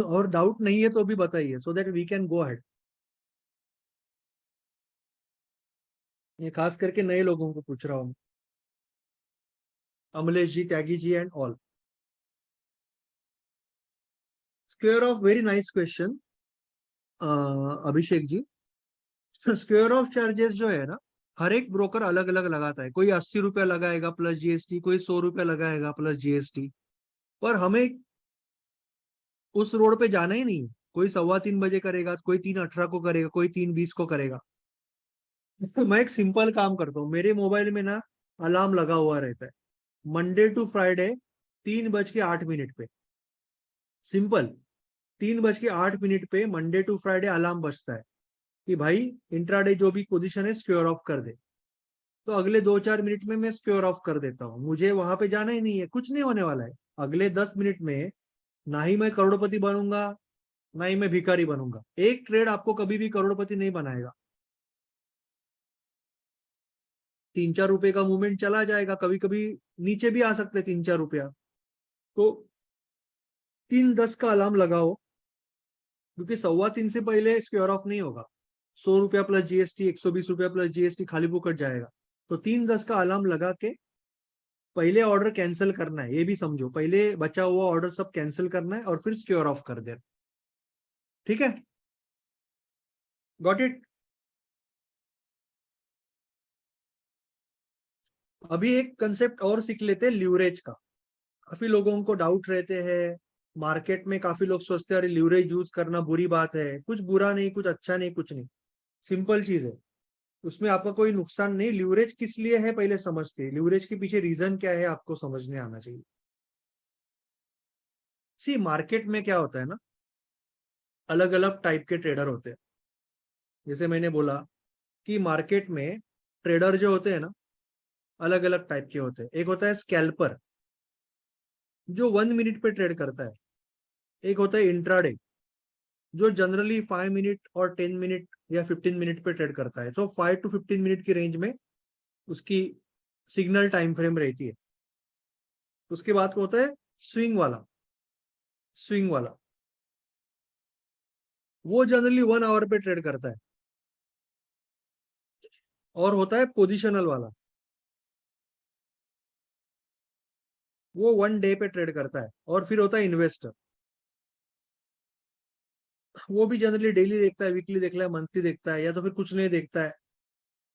S1: और डाउट नहीं है तो भी बताइए, so that we can go ahead. ये खास करके नए लोगों को पूछ रहा हूँ, Amlesh ji, Tyagi ji and all. Square off, very nice question Abhishek ji. Square off charges जो है ना, हर एक ब्रोकर अलग अलग लगाता है, कोई 80 रुपया लगाएगा प्लस जीएसटी, कोई 100 रुपया लगाएगा प्लस जीएसटी, पर हमें उस रोड पे जाना ही नहीं है। कोई 3:15 बजे करेगा, कोई 3:18 को करेगा, कोई 3:20 को करेगा। तो मैं एक सिंपल काम करता हूँ, मेरे मोबाइल में ना अलार्म लगा हुआ रहता है, मंडे टू फ्राइडे 3:08 पे। सिंपल, 3:08 पे मंडे टू फ्राइडे अलार्म बजता है कि भाई इंट्राडे जो भी पोजीशन है स्क्योर ऑफ कर दे। तो अगले 2-4 मिनट में मैं स्क्योर ऑफ कर देता हूँ, मुझे वहां पे जाना ही नहीं है, कुछ नहीं होने वाला है। अगले 10 मिनट में ना ही मैं करोड़पति बनूंगा, ना ही मैं भिखारी बनूंगा। एक ट्रेड आपको कभी भी करोड़पति नहीं बनाएगा। 3-4 रुपए का मूवमेंट चला जाएगा, कभी कभी नीचे भी आ सकते 3-4 रुपया। तो 3:10 का अलार्म लगाओ, क्योंकि 3:15 से पहले स्क्योर ऑफ नहीं होगा। 100 रुपया प्लस जीएसटी, 120 रुपया प्लस जीएसटी खाली फुकट जाएगा। तो 3:10 का अलार्म लगा के पहले ऑर्डर कैंसिल करना है, ये भी समझो, पहले बचा हुआ ऑर्डर सब कैंसिल करना है और फिर स्क्योर ऑफ कर देना। ठीक है, गॉट इट। अभी एक कंसेप्ट और सीख लेते हैं, ल्यूरेज का। काफी लोगों को डाउट रहते हैं, मार्केट में काफी लोग सोचते हैं अरे ल्यूरेज यूज करना बुरी बात है। कुछ बुरा नहीं, कुछ अच्छा नहीं, कुछ नहीं, सिंपल चीज है। उसमें आपका कोई नुकसान नहीं। ल्यूरेज किस लिए है पहले समझते हैं, ल्यूरेज के पीछे रीजन क्या है आपको समझने आना चाहिए। सी, मार्केट में क्या होता है ना, अलग अलग टाइप के ट्रेडर होते हैं। जैसे मैंने बोला कि मार्केट में ट्रेडर जो होते हैं ना, अलग अलग टाइप के होते हैं। एक होता है स्कैल्पर, जो 1 मिनट पे ट्रेड करता है। एक होता है इंट्राडे, जो जनरली 5 मिनट और 10 मिनट या 15 मिनट पे ट्रेड करता है। तो 5 to 15 मिनट की रेंज में उसकी सिग्नल टाइम फ्रेम रहती है। उसके बाद होता है स्विंग वाला। स्विंग वाला वो जनरली 1 आवर पे ट्रेड करता है। और होता है पोजिशनल वाला, वो 1 डे पे ट्रेड करता है। और फिर होता है इन्वेस्टर, वो भी जनरली डेली देखता है, वीकली देखता है, मंथली देखता है, या तो फिर कुछ नहीं देखता है,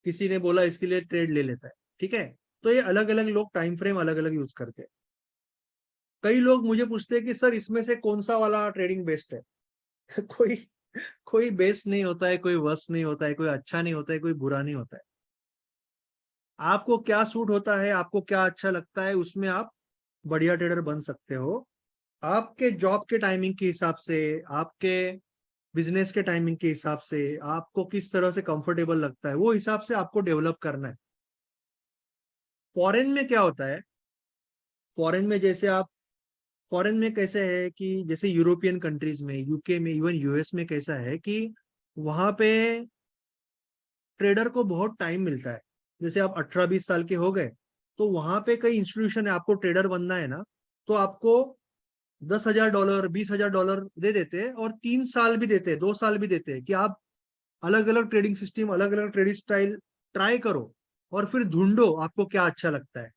S1: किसी ने बोला इसके लिए ट्रेड ले लेता है। ठीक है, तो ये अलग अलग लोग टाइम फ्रेम अलग अलग यूज करते हैं। कई लोग मुझे पूछते हैं कि सर इसमें से कौन सा वाला ट्रेडिंग बेस्ट है। कोई कोई बेस्ट नहीं होता है, कोई वर्स्ट नहीं होता है, कोई अच्छा नहीं होता है, कोई बुरा नहीं होता है। आपको क्या सूट होता है, आपको क्या अच्छा लगता है, उसमें आप बढ़िया ट्रेडर बन सकते हो। आपके जॉब के टाइमिंग के हिसाब से, आपके बिजनेस के टाइमिंग के हिसाब से, आपको किस तरह से कंफर्टेबल लगता है, वो हिसाब से आपको डेवलप करना है। फॉरेन में क्या होता है, फॉरेन में जैसे आप, फॉरेन में कैसे है कि जैसे यूरोपियन कंट्रीज में, यूके में, इवन यूएस में कैसा है कि वहां पे ट्रेडर को बहुत टाइम मिलता है। जैसे आप 18-20 साल के हो गए, तो वहां पे कई इंस्टीट्यूशन है, आपको ट्रेडर बनना है ना, तो आपको $10,000, $20,000 दे देते हैं, और 3 साल भी देते हैं, 2 साल भी देते हैं कि आप अलग अलग ट्रेडिंग सिस्टम, अलग अलग ट्रेडिंग स्टाइल ट्राई करो, और फिर ढूंढो आपको क्या अच्छा लगता है।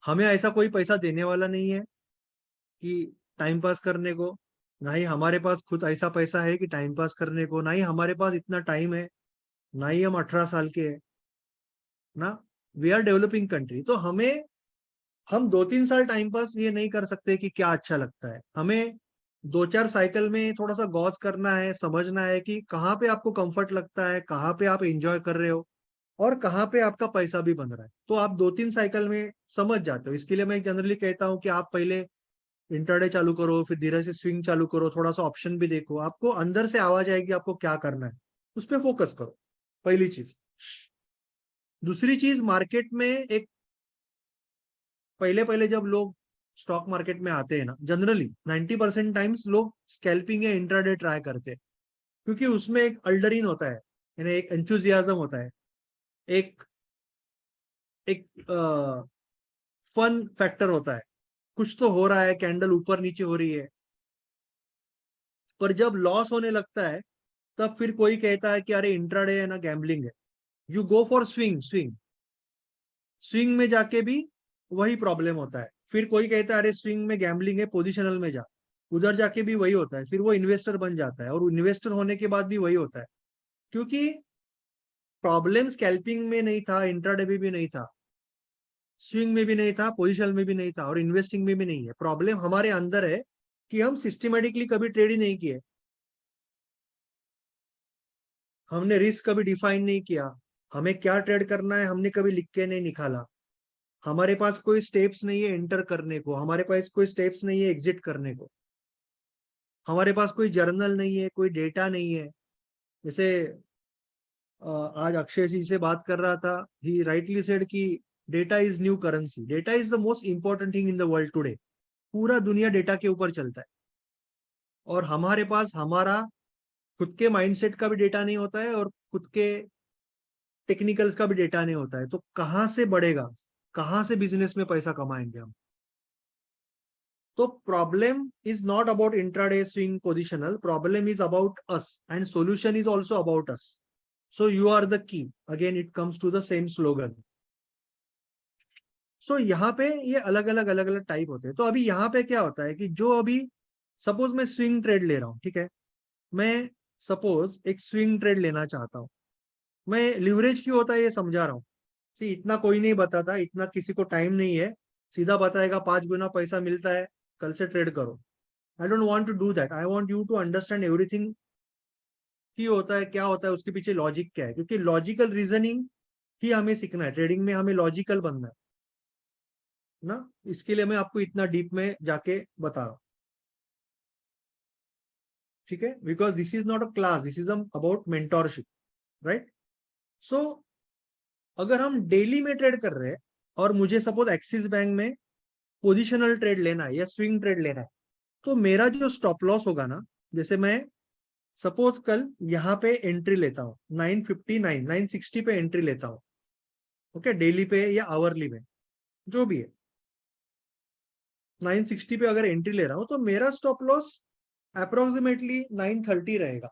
S1: हमें ऐसा कोई पैसा देने वाला नहीं है कि टाइम पास करने को, ना ही हमारे पास खुद ऐसा पैसा है कि टाइम पास करने को, ना ही हमारे पास इतना टाइम है, ना ही हम 18 साल के हैं ना। वी आर डेवलपिंग कंट्री, तो हमें, हम 2-3 साल टाइम पास ये नहीं कर सकते कि क्या अच्छा लगता है। हमें 2-4 साइकिल में थोड़ा सा गौर करना है, समझना है कि कहाँ पे आपको कंफर्ट लगता है, कहाँ पे आप एंजॉय कर रहे हो, और कहाँ पे आपका पैसा भी बन रहा है। तो आप 2-3 साइकिल में समझ जाते हो। इसके लिए मैं जनरली कहता हूँ कि आप पहले इंट्राडे चालू करो, फिर धीरे से स्विंग चालू करो, थोड़ा सा ऑप्शन भी देखो, आपको अंदर से आवाज आएगी आपको क्या करना है, उस पर फोकस करो, पहली चीज। दूसरी चीज, मार्केट में एक, पहले पहले जब लोग स्टॉक मार्केट में आते हैं ना, जनरली 90% टाइम्स लोग स्कैल्पिंग या इंट्राडे ट्राई करते हैं, क्योंकि उसमें एक अल्डरिन होता है, यानी एक एंथुजियाज्म होता है, एक एक फन फैक्टर होता है। कुछ तो हो रहा है, कैंडल ऊपर नीचे हो रही है। पर जब लॉस होने लगता है, तब फिर कोई कहता है कि अरे इंट्राडे है ना, गैम्बलिंग है। You go for swing, swing, swing में जाके भी वही प्रॉब्लम होता है। फिर कोई कहता है अरे स्विंग में गैम्बलिंग है, पोजिशनल में जा, उधर जाके भी वही होता है। फिर वो इन्वेस्टर बन जाता है, और इन्वेस्टर होने के बाद भी वही होता है। क्योंकि प्रॉब्लम स्कैल्पिंग में नहीं था, इंट्राडे में भी नहीं था, स्विंग में भी नहीं था, पोजिशन में भी नहीं था, और इन्वेस्टिंग में भी नहीं है। प्रॉब्लम हमारे अंदर है कि हम सिस्टमेटिकली कभी ट्रेड ही नहीं किए, हमने रिस्क कभी डिफाइन नहीं किया, हमें क्या ट्रेड करना है हमने कभी लिख के नहीं निकाला, हमारे पास कोई स्टेप्स नहीं है एंटर करने को, हमारे पास कोई स्टेप्स नहीं है एग्जिट करने को, हमारे पास कोई जर्नल नहीं है, कोई डेटा नहीं है। जैसे आज अक्षय जी से बात कर रहा था, ही राइटली सेड कि data is new currency, data is the most important thing in the world today. पूरा दुनिया डेटा के ऊपर चलता है, और हमारे पास हमारा खुद के माइंडसेट का भी डेटा नहीं होता है, और खुद के टेक्निकल्स का भी डेटा नहीं होता है। तो कहाँ से बढ़ेगा, कहाँ से बिजनेस में पैसा कमाएंगे हम? तो problem is not about intraday swing positional, problem is about us and solution is also about us. So you are the key, again it comes to the same slogan. So यहाँ पे ये अलग अलग टाइप होते हैं। तो अभी यहाँ पे क्या होता है कि जो अभी सपोज मैं स्विंग ट्रेड ले रहा हूँ, ठीक है, मैं सपोज एक स्विंग ट्रेड लेना चाहता हूँ, मैं लिवरेज क्यों होता है ये समझा रहा हूँ। सी इतना कोई नहीं बताता, इतना किसी को टाइम नहीं है, सीधा बताएगा 5 गुना पैसा मिलता है, कल से ट्रेड करो। I don't want to do that, I want you to understand everything की होता है, क्या होता है, उसके पीछे लॉजिक क्या है, क्योंकि लॉजिकल रीजनिंग ही हमें सीखना है। ट्रेडिंग में हमें लॉजिकल बनना है ना, इसके लिए मैं आपको इतना डीप में जाके बता रहा हूँ, ठीक है, because this is not a class, this is about mentorship, right. So अगर हम डेली में ट्रेड कर रहे हैं, और मुझे सपोज एक्सिस बैंक में पोजिशनल ट्रेड लेना है या स्विंग ट्रेड लेना है, तो मेरा जो स्टॉप लॉस होगा ना, जैसे मैं सपोज कल यहाँ पे एंट्री लेता हूँ 959 960 पे एंट्री लेता हूँ, ओके, डेली पे या आवरली में जो भी है, 960 पे अगर एंट्री ले रहा हूँ तो मेरा स्टॉप लॉस अप्रोक्सीमेटली 930 रहेगा।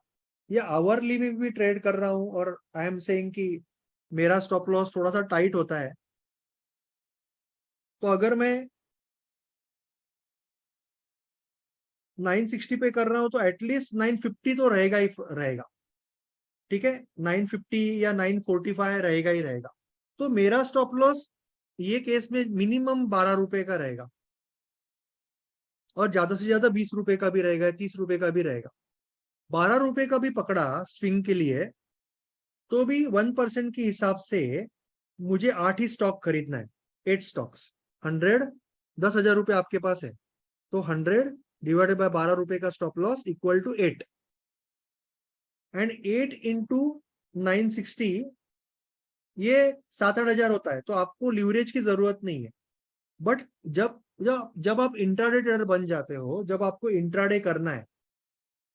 S1: या आवरली में भी ट्रेड कर रहा हूँ और आई एम सेइंग कि मेरा स्टॉप लॉस थोड़ा सा टाइट होता है, तो अगर मैं 960 पे कर रहा हूँ तो एटलीस्ट 950 तो रहेगा ही रहेगा, ठीक है, 950 या 945 रहेगा ही रहेगा। तो मेरा स्टॉप लॉस ये केस में मिनिमम 12 रुपए का रहेगा, और ज्यादा से ज्यादा 20 रुपए का भी रहेगा, 30 रुपए का भी रहेगा। 12 रुपए का भी पकड़ा स्विंग के लिए, तो भी 1% के हिसाब से मुझे 8 ही स्टॉक खरीदना है, 8 स्टॉक्स। 100, 10,000 रुपए आपके पास है, तो 100 डिवाइडेड बाय 12 रुपए का stop loss equal to 8, and 8 into 960, ये 7-8 हजार होता है। तो आपको लिवरेज की जरूरत नहीं है। बट जब जब जब आप इंट्राडे ट्रेडर बन जाते हो, जब आपको इंट्राडे करना है,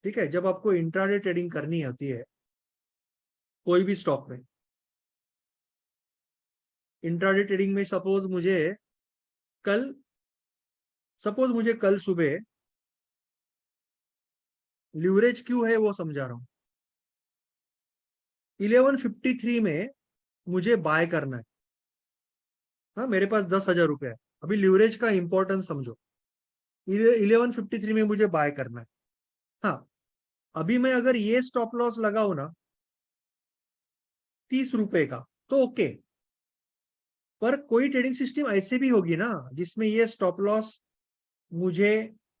S1: ठीक है, जब आपको इंट्राडे ट्रेडिंग करनी होती है कोई भी स्टॉक में, इंट्राडे ट्रेडिंग में कल सपोज मुझे कल सुबह लिवरेज क्यों है वो समझा रहा हूं। 1153 में मुझे बाय करना है, हाँ, मेरे पास 10,000 रुपये है। अभी लिवरेज का इंपॉर्टेंस समझो, 1153 में मुझे बाय करना है। हाँ, अभी मैं अगर ये स्टॉप लॉस लगाऊ ना 30 रुपए का, तो ओके। पर कोई ट्रेडिंग सिस्टम ऐसे भी होगी ना जिसमें ये स्टॉप लॉस मुझे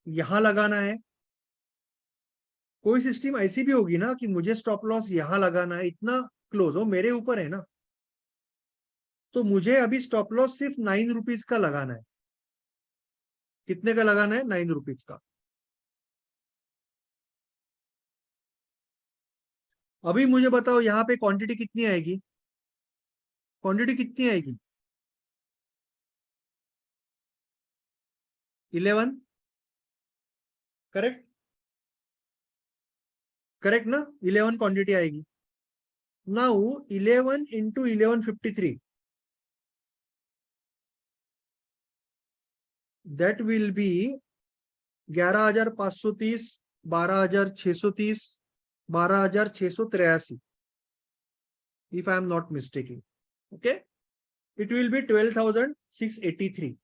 S1: यहां लगाना है, कोई सिस्टम ऐसी भी होगी ना कि मुझे स्टॉप लॉस यहां लगाना है, इतना क्लोज हो, मेरे ऊपर है ना। तो मुझे अभी स्टॉप लॉस सिर्फ 9 रुपीज का लगाना है। कितने का लगाना है? 9 रुपीज का। अभी मुझे बताओ यहाँ पे क्वांटिटी कितनी आएगी, क्वांटिटी कितनी आएगी? 11, करेक्ट, करेक्ट ना, 11 क्वांटिटी आएगी। Now 11 into 1153, that will be 11,530, 12,630, 12,683, if I am not mistaken, okay, it will be 12,683,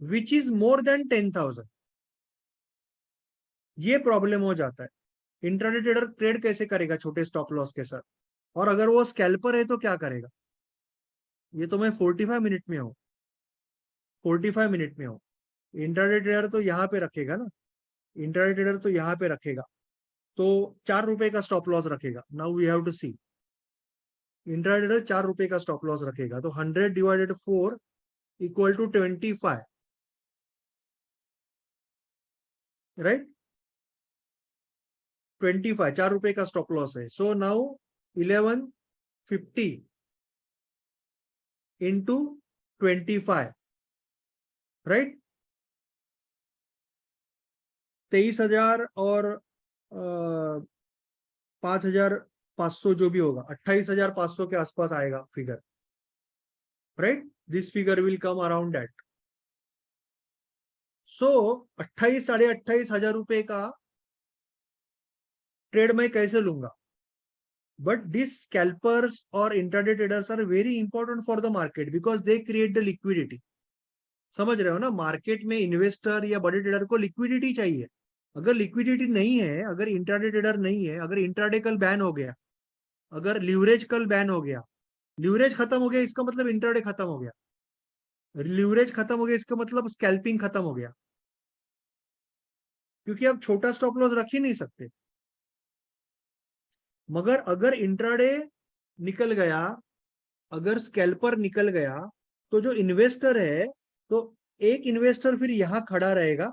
S1: which is more than 10,000। ये प्रॉब्लम हो जाता है। इंट्राडे ट्रेडर ट्रेड कैसे करेगा छोटे स्टॉप लॉस के साथ? और अगर वो स्कैल्पर है तो क्या करेगा? ये तो मैं 45 मिनट में हूँ, 45 मिनट में हूँ। इंट्राडे ट्रेडर तो यहाँ पे रखेगा ना, इंट्राडे ट्रेडर तो यहाँ पे रखेगा, तो 4 रुपए का स्टॉप लॉस रखेगा। Now we have to see, intraday trader 4 रुपए का स्टॉप लॉस रखेगा, तो 100 डिवाइडेड 4 इक्वल टू 25, राइट। 25, 4 रुपए का स्टॉप लॉस है। So now 1150 into 25, right. 23,000 और 5,500 जो भी होगा, 28,500 के आसपास आएगा figure, right. This figure will come around that. So 28 साढ़े 28,000 रुपए का ट्रेड मैं कैसे लूंगा? बट दिस स्कैल्पर्स और intraday traders are very important for the market because they create the liquidity. समझ रहे हो ना, मार्केट में इन्वेस्टर या बड़े ट्रेडर को लिक्विडिटी चाहिए। अगर लिक्विडिटी नहीं है, अगर इंट्राडे ट्रेडर नहीं है, अगर इंट्राडे कल बैन हो गया, अगर लीवरेज कल बैन हो गया, लीवरेज खत्म हो गया इसका मतलब इंट्राडे खत्म हो गया, लीवरेज खत्म हो गया इसका मतलब स्कैल्पिंग खत्म हो गया, क्योंकि आप छोटा स्टॉप लॉस रख ही नहीं सकते। मगर अगर इंट्राडे निकल गया, अगर स्कैल्पर निकल गया, तो जो इन्वेस्टर है, तो एक इन्वेस्टर फिर यहां खड़ा रहेगा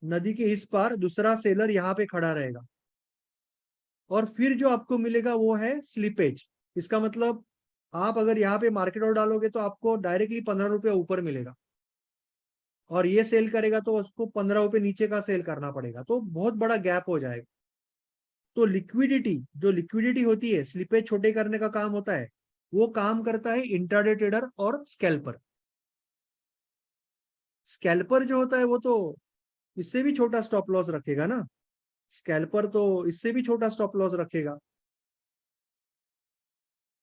S1: नदी के इस पार, दूसरा सेलर यहां पे खड़ा रहेगा, और फिर जो आपको मिलेगा वो है स्लिपेज। इसका मतलब आप अगर यहाँ पे मार्केट ऑर्डर डालोगे तो आपको डायरेक्टली 15 रुपये ऊपर मिलेगा, और ये सेल करेगा तो उसको 15 रुपये नीचे का सेल करना पड़ेगा, तो बहुत बड़ा गैप हो जाएगा। तो लिक्विडिटी, जो लिक्विडिटी होती है, स्लिपेज छोटे करने का काम होता है, वो काम करता है इंट्राडे ट्रेडर और स्कैल्पर। स्कैल्पर जो होता है वो तो इससे भी छोटा स्टॉप लॉस रखेगा ना, स्कैल्पर तो इससे भी छोटा स्टॉप लॉस रखेगा,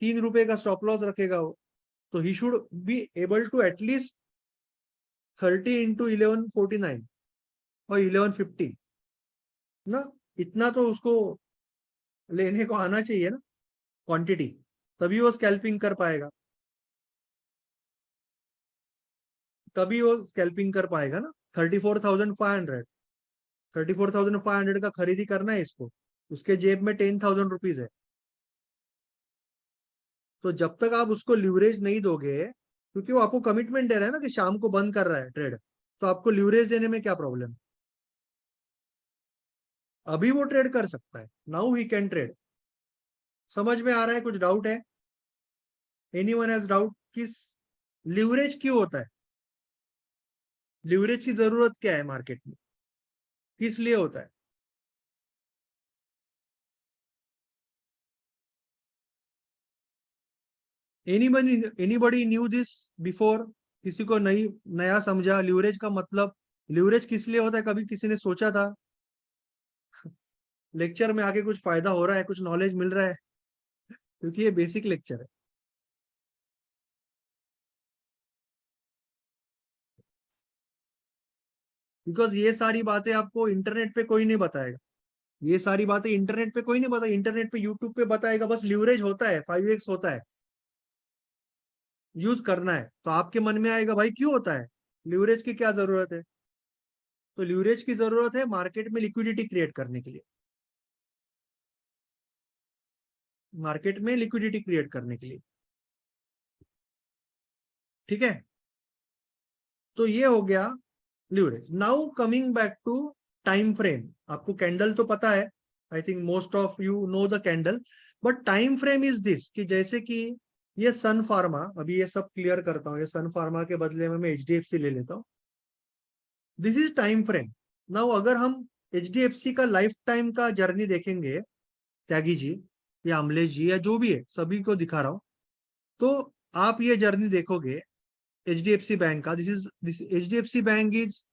S1: 3 रुपए का स्टॉप लॉस रखेगा वो। तो he should be able to at least 30 into 1149 और 1150 ना, इतना तो उसको लेने को आना चाहिए ना, क्वांटिटी, तभी वो स्कैल्पिंग कर पाएगा, तभी वो स्कैल्पिंग कर पाएगा ना। 34,500, 34,500 का खरीदी करना है इसको, उसके जेब में 10,000 रुपीज है। तो जब तक आप उसको लिवरेज नहीं दोगे, क्योंकि वो आपको कमिटमेंट दे रहा है ना कि शाम को बंद कर रहा है ट्रेड, तो आपको लिवरेज देने में क्या प्रॉब्लम? अभी वो ट्रेड कर सकता है, नाउ ही कैन ट्रेड। समझ में आ रहा है? कुछ डाउट है? Anyone has doubt? किस लिवरेज क्यों होता है? लिवरेज की जरूरत क्या है मार्केट में, किस लिए होता है? Anybody new this before? किसी को नई नया समझा लिवरेज का मतलब? लिवरेज किस लिए होता है, कभी किसी ने सोचा था? लेक्चर में आके कुछ फायदा हो रहा है, कुछ नॉलेज मिल रहा है, क्योंकि ये बेसिक लेक्चर है। बिकॉज ये सारी बातें आपको इंटरनेट पे कोई नहीं बताएगा, ये सारी बातें इंटरनेट पे कोई नहीं बताएगा, इंटरनेट पे यूट्यूब पे बताएगा बस लिवरेज होता है, 5x होता है, यूज करना है, तो आपके मन में आएगा भाई क्यों होता है, लिवरेज की क्या जरूरत है? तो लिवरेज की जरूरत है मार्केट में लिक्विडिटी क्रिएट करने के लिए, मार्केट में लिक्विडिटी क्रिएट करने के लिए, ठीक है। तो ये हो गया leverage. Now coming back to time frame. आपको कैंडल तो पता है, I think most of you know the candle, but time frame is this, कि जैसे कि ये सन फार्मा, अभी ये सब क्लियर करता हूँ, ये सन फार्मा के बदले में मैं एचडीएफसी ले लेता हूँ। This is time frame. Now अगर हम एचडीएफसी का लाइफ टाइम का जर्नी देखेंगे, त्यागी जी या अमलेश जी या जो भी है, सभी को दिखा रहा हूं, तो आप ये जर्नी देखोगे एचडीएफसी बैंक का। This HDFC bank is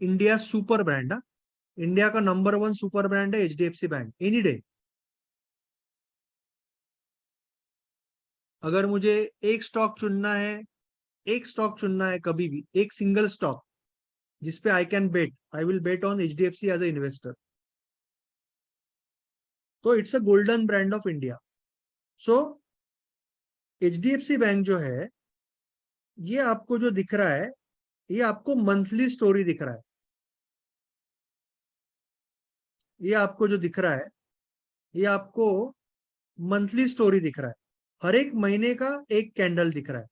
S1: India super brand. India का नंबर 1 सुपर ब्रांड है एचडीएफसी बैंक, एनी डे। अगर मुझे एक स्टॉक चुनना है, एक स्टॉक चुनना है, कभी भी एक सिंगल स्टॉक जिसपे I can bet, I will bet on HDFC as a investor. तो it's a golden brand of India. So HDFC bank जो है, ये आपको जो दिख रहा है, ये आपको मंथली स्टोरी दिख रहा है। ये आपको जो दिख रहा है, ये आपको मंथली स्टोरी दिख रहा है। हर एक महीने का एक कैंडल दिख रहा है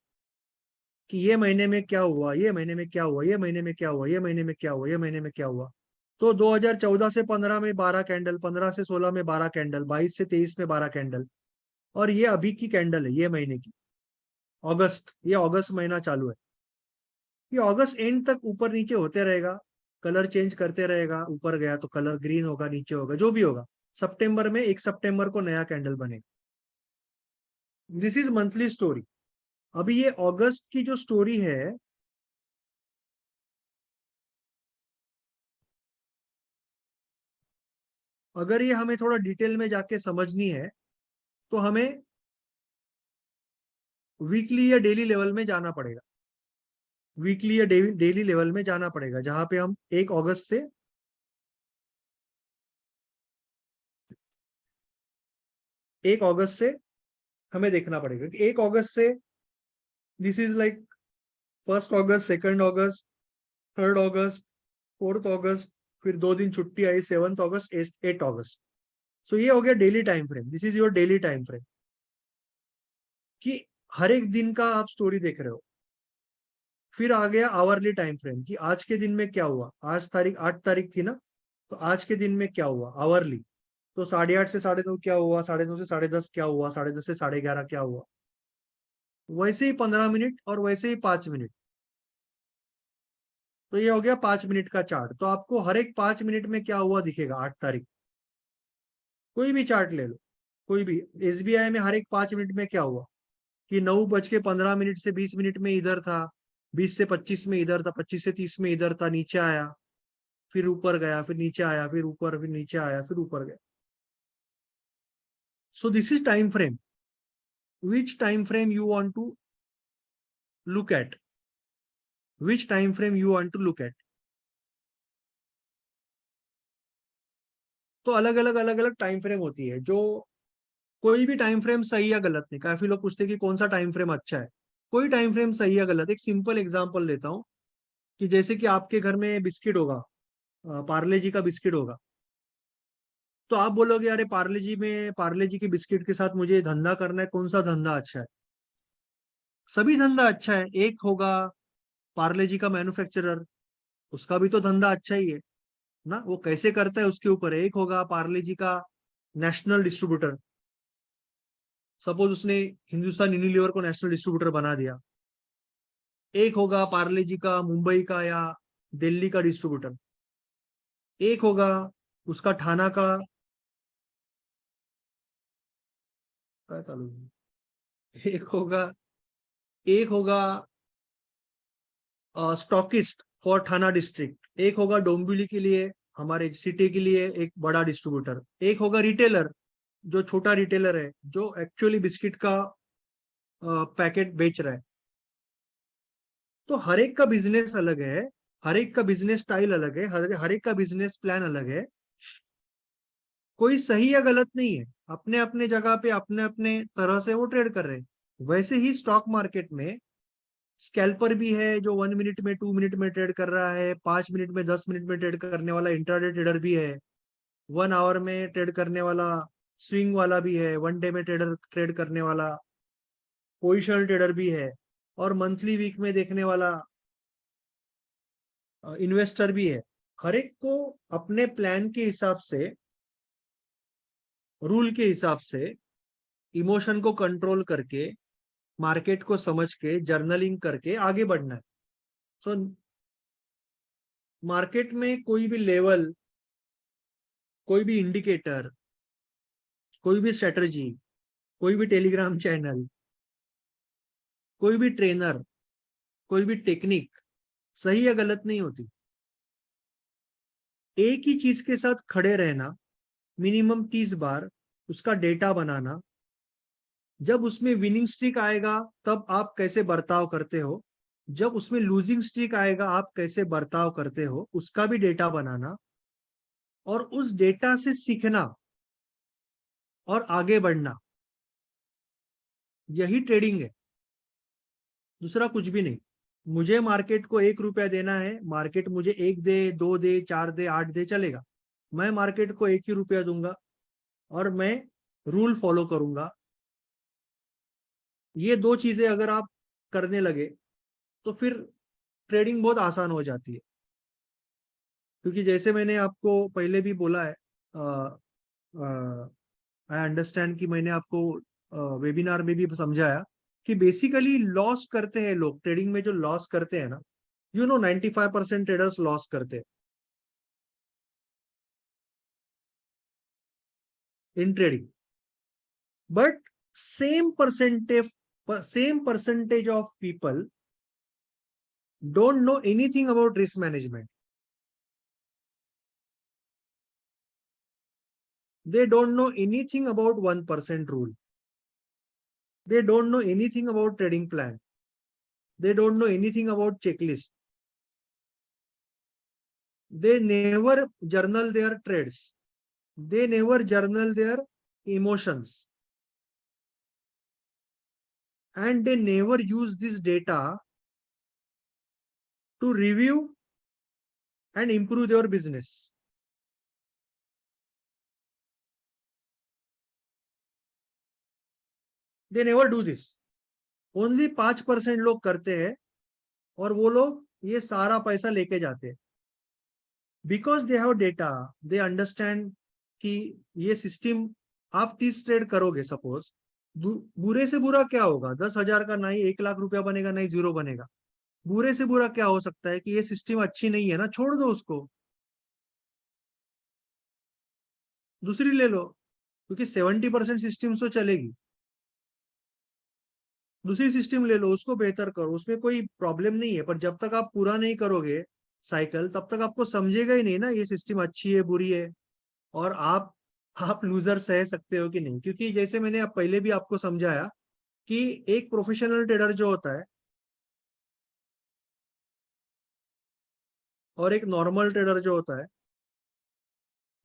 S1: कि ये महीने में क्या हुआ, ये महीने में क्या हुआ, ये महीने में क्या हुआ, ये महीने में क्या हुआ, ये महीने में क्या हुआ। तो 2014 से 15 में 12 कैंडल, 15 से 16 में 12 कैंडल, 22 से 23 में 12 कैंडल, और ये अभी की कैंडल है, ये महीने की, अगस्त, ये अगस्त महीना चालू है। ये अगस्त एंड तक ऊपर नीचे होते रहेगा, कलर चेंज करते रहेगा, ऊपर गया तो कलर ग्रीन होगा, नीचे होगा, जो भी होगा। सितंबर में 1 सितंबर को नया कैंडल बनेगा। This is monthly story. अभी ये अगस्त की जो स्टोरी है, अगर ये हमें थोड़ा डिटेल में जाके समझनी है तो हमें वीकली या डेली लेवल में जाना पड़ेगा। वीकली या डेली लेवल में जाना पड़ेगा, जहां पे हम 1 अगस्त से 1 अगस्त से हमें देखना पड़ेगा कि 1 अगस्त से, दिस इज लाइक 1 अगस्त, 2 अगस्त, 3 अगस्त, 4 अगस्त, फिर 2 दिन छुट्टी आई, 7 अगस्त, 8 अगस्त। सो ये हो गया daily time frame. This is your daily time frame, कि हर एक दिन का आप स्टोरी देख रहे हो। फिर आ गया आवरली टाइम फ्रेम, कि आज के दिन में क्या हुआ। आज तारीख 8 तारीख थी ना, तो आज के दिन में क्या हुआ आवरली। तो 8:30 से 9:30 क्या हुआ, 9:30 से 10:30 क्या हुआ, 10:30 से 11:30 क्या हुआ। वैसे ही 15 मिनट और वैसे ही 5 मिनट। तो ये हो गया 5 मिनट का चार्ट। तो आपको हर एक 5 मिनट में क्या हुआ दिखेगा 8 तारीख। कोई भी चार्ट ले लो, कोई भी। एसबीआई में हर एक 5 मिनट में क्या हुआ, कि 9:15 से 20 मिनट में इधर था, 20 से 25 में इधर था, 25 से 30 में इधर था, नीचे आया, फिर ऊपर गया, फिर नीचे आया, फिर ऊपर, फिर नीचे आया, फिर ऊपर गया। So this is time frame. Which time frame you want to look at, which time frame you want to look at. तो अलग अलग टाइम फ्रेम होती है, जो कोई भी टाइम फ्रेम सही या गलत नहीं। काफी लोग पूछते हैं कि कौन सा टाइम फ्रेम अच्छा है। कोई टाइम फ्रेम सही या गलत। एक सिंपल एग्जांपल लेता हूँ, कि जैसे कि आपके घर में बिस्किट होगा, पार्ले जी का बिस्किट होगा। तो आप बोलोगे अरे पार्ले जी के बिस्किट के साथ मुझे धंधा करना है, कौन सा धंधा अच्छा है। सभी धंधा अच्छा है। एक होगा पार्ले जी का मैन्युफैक्चरर, उसका भी तो धंधा अच्छा ही है ना, वो कैसे करता है उसके ऊपर है। एक होगा पार्ले जी का नेशनल डिस्ट्रीब्यूटर, सपोज उसने हिंदुस्तान यूनिलीवर को नेशनल डिस्ट्रीब्यूटर बना दिया। एक होगा पार्ले जी का मुंबई का या दिल्ली का डिस्ट्रीब्यूटर। एक होगा उसका ठाणा का, क्या चालू है? एक होगा स्टॉकिस्ट फॉर थाना डिस्ट्रिक्ट। एक होगा डोंबिवली के लिए, हमारे सिटी के लिए एक बड़ा डिस्ट्रीब्यूटर। एक होगा रिटेलर, जो छोटा रिटेलर है, जो एक्चुअली बिस्किट का पैकेट बेच रहा है। तो हर एक का बिजनेस अलग है, हर एक का बिजनेस स्टाइल अलग है, हर एक का बिजनेस प्लान अलग है। कोई सही या गलत नहीं है, अपने अपने जगह पे अपने अपने तरह से वो ट्रेड कर रहे हैं। वैसे ही स्टॉक मार्केट में स्कैल्पर भी है, जो 1 मिनट में, 2 मिनट में ट्रेड कर रहा है, 5 मिनट में, 10 मिनट में ट्रेड करने वाला इंट्राडे ट्रेडर भी है। 1 आवर में ट्रेड करने वाला स्विंग वाला भी है, 1 डे में ट्रेड करने वाला पोजिशनल ट्रेडर भी है, और मंथली वीक में देखने वाला इन्वेस्टर भी है। हर एक को अपने प्लान के हिसाब से, रूल के हिसाब से, इमोशन को कंट्रोल करके, मार्केट को समझ के, जर्नलिंग करके आगे बढ़ना है। सो मार्केट में कोई भी लेवल, कोई भी इंडिकेटर, कोई भी स्ट्रेटजी, कोई भी टेलीग्राम चैनल, कोई भी ट्रेनर, कोई भी टेक्निक सही या गलत नहीं होती। एक ही चीज के साथ खड़े रहना मिनिमम 30 बार, उसका डेटा बनाना, जब उसमें विनिंग स्ट्रीक आएगा तब आप कैसे बर्ताव करते हो, जब उसमें लूजिंग स्ट्रीक आएगा आप कैसे बर्ताव करते हो, उसका भी डेटा बनाना, और उस डेटा से सीखना और आगे बढ़ना, यही ट्रेडिंग है। दूसरा कुछ भी नहीं। मुझे मार्केट को 1 रुपया देना है, मार्केट मुझे 1 दे, 2 दे, 4 दे, 8 दे, चलेगा। मैं मार्केट को 1 ही रुपया दूंगा और मैं रूल फॉलो करूंगा। ये दो चीजें अगर आप करने लगे तो फिर ट्रेडिंग बहुत आसान हो जाती है। क्योंकि जैसे मैंने आपको पहले भी बोला है, आई अंडरस्टैंड कि मैंने आपको वेबिनार में भी समझाया कि बेसिकली लॉस करते हैं लोग ट्रेडिंग में। जो लॉस करते हैं ना, 95% ट्रेडर्स लॉस करते हैं in trading. But same percentage same percentage of people don't know anything about risk management. They don't know anything about 1% rule. They don't know anything about trading plan. They don't know anything about checklist. They never journal their trades. They never journal their emotions. And they never use this data to review and improve their business. They never do this. Only 5% लोग करते हैं और वो लोग ये सारा पैसा लेके जाते हैं। Because they have data, they understand कि ये सिस्टम आप 30 ट्रेड करोगे सपोज, बुरे से बुरा क्या होगा, 10,000 का नहीं 1 लाख रुपया बनेगा, नहीं जीरो बनेगा। बुरे से बुरा क्या हो सकता है कि ये सिस्टम अच्छी नहीं है ना, छोड़ दो उसको, दूसरी ले लो। क्योंकि 70% सिस्टम तो चलेगी, दूसरी सिस्टम ले लो, उसको बेहतर करो, उसमें कोई प्रॉब्लम नहीं है। पर जब तक आप पूरा नहीं करोगे साइकिल, तब तक आपको समझेगा ही नहीं ना ये सिस्टम अच्छी है बुरी है, और आप लूजर सह सकते हो कि नहीं। क्योंकि जैसे मैंने आप पहले भी आपको समझाया कि एक प्रोफेशनल ट्रेडर जो होता है और एक नॉर्मल ट्रेडर जो होता है,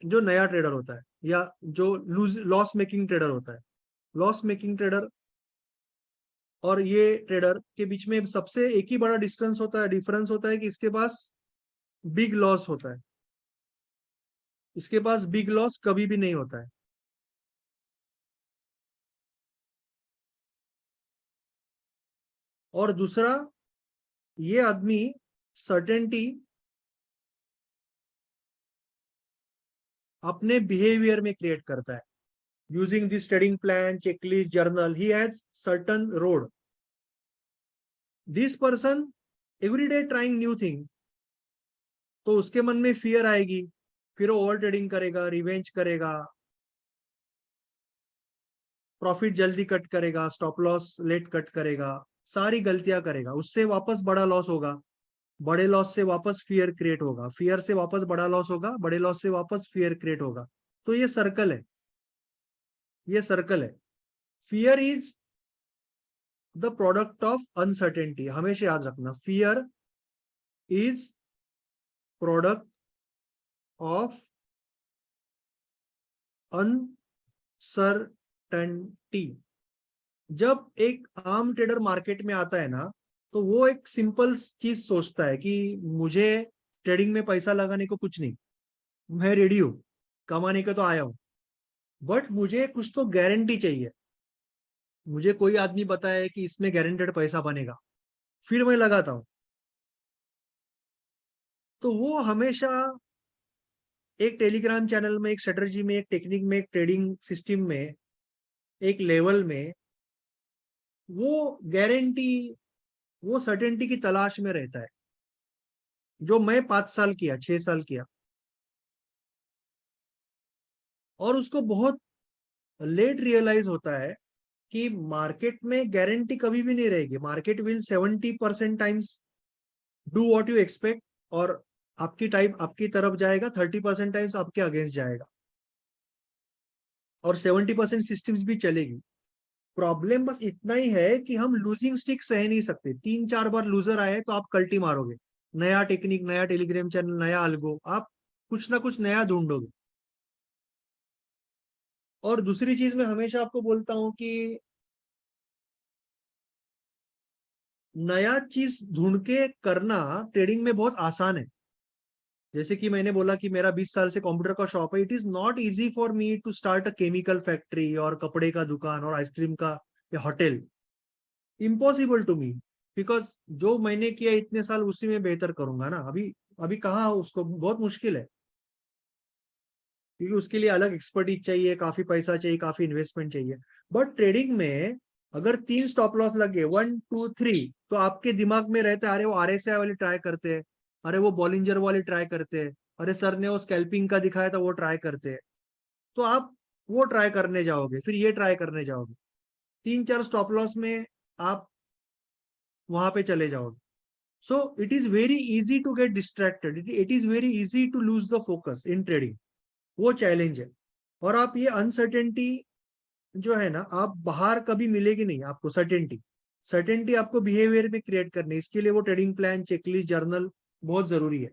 S1: जो नया ट्रेडर होता है या जो लॉस मेकिंग ट्रेडर होता है, लॉस मेकिंग ट्रेडर और ये ट्रेडर के बीच में सबसे एक ही बड़ा डिफरेंस होता है कि इसके पास बिग लॉस होता है, इसके पास बिग लॉस कभी भी नहीं होता है। और दूसरा, ये आदमी सर्टेनिटी अपने बिहेवियर में क्रिएट करता है। Using this trading plan, checklist, journal, he has certain road. This person every day trying new thing, तो उसके मन में फियर आएगी, फिर वो ओवर ट्रेडिंग करेगा, रिवेंज करेगा, प्रॉफिट जल्दी कट करेगा, स्टॉप लॉस लेट कट करेगा, सारी गलतियां करेगा, उससे वापस बड़ा लॉस होगा, बड़े लॉस से वापस फियर क्रिएट होगा, फियर से वापस बड़ा लॉस होगा, बड़े लॉस से वापस फियर क्रिएट होगा। तो ये सर्कल है, ये सर्कल है। Fear is the product of uncertainty, हमेशा याद रखना, fear is product of uncertainty. जब एक आम ट्रेडर मार्केट में आता है ना, तो वो एक सिंपल चीज सोचता है कि मुझे ट्रेडिंग में पैसा लगाने को कुछ नहीं, मैं रेडी हूं, कमाने को तो आया हूं, बट मुझे कुछ तो गारंटी चाहिए। मुझे कोई आदमी बताए कि इसमें गारंटेड पैसा बनेगा, फिर मैं लगाता हूं। तो वो हमेशा एक टेलीग्राम चैनल में, एक स्ट्रेटजी में, एक टेक्निक में, एक ट्रेडिंग सिस्टम में, एक लेवल में वो गारंटी, वो सर्टेनिटी की तलाश में रहता है, जो मैं 5 साल किया, 6 साल किया। और उसको बहुत लेट रियलाइज होता है कि मार्केट में गारंटी कभी भी नहीं रहेगी। Market will 70% times do what you expect, और आपकी तरफ जाएगा 30% टाइम्स आपके अगेंस्ट जाएगा, और 70% सिस्टम्स भी चलेगी। प्रॉब्लम बस इतना ही है कि हम लूजिंग स्टिक सह नहीं सकते। 3-4 बार लूजर आए तो आप कल्टी मारोगे, नया टेक्निक, नया टेलीग्राम चैनल, नया अल्गो, आप कुछ ना कुछ नया ढूंढोगे। और दूसरी चीज मैं हमेशा आपको बोलता हूं कि नया चीज ढूंढ के करना ट्रेडिंग में बहुत आसान है। जैसे कि मैंने बोला कि मेरा 20 साल से कंप्यूटर का शॉप है, it is not easy for me to start a chemical factory और कपड़े का दुकान और आइसक्रीम का या hotel. Impossible to me, because जो मैंने किया इतने साल उसी में बेहतर करूंगा ना। अभी अभी कहाँ, उसको बहुत मुश्किल है, क्योंकि उसके लिए अलग एक्सपर्टीज चाहिए, काफी पैसा चाहिए, काफी इन्वेस्टमेंट चाहिए। बट ट्रेडिंग में अगर 3 स्टॉप लॉस लगे, 1 2 3, तो आपके दिमाग में रहता है अरे वो RSI वाली ट्राई करते हैं, अरे वो बॉलिंजर वाली ट्राई करते हैं, अरे सर ने वो स्कैल्पिंग का दिखाया था वो ट्राई करते हैं। तो आप वो ट्राई करने जाओगे, फिर ये ट्राई करने जाओगे, 3 4 स्टॉप लॉस में आप वहां पे चले जाओगे। So it is very easy to get distracted, it is very easy to lose the focus in trading. वो चैलेंज है। और आप ये अनसर्टेनिटी जो है ना, आप बाहर कभी मिलेगी नहीं आपको सर्टेनिटी। सर्टेनिटी आपको बिहेवियर में क्रिएट करनी है, इसके लिए वो ट्रेडिंग प्लान, चेकलिस्ट, जर्नल बहुत जरूरी है।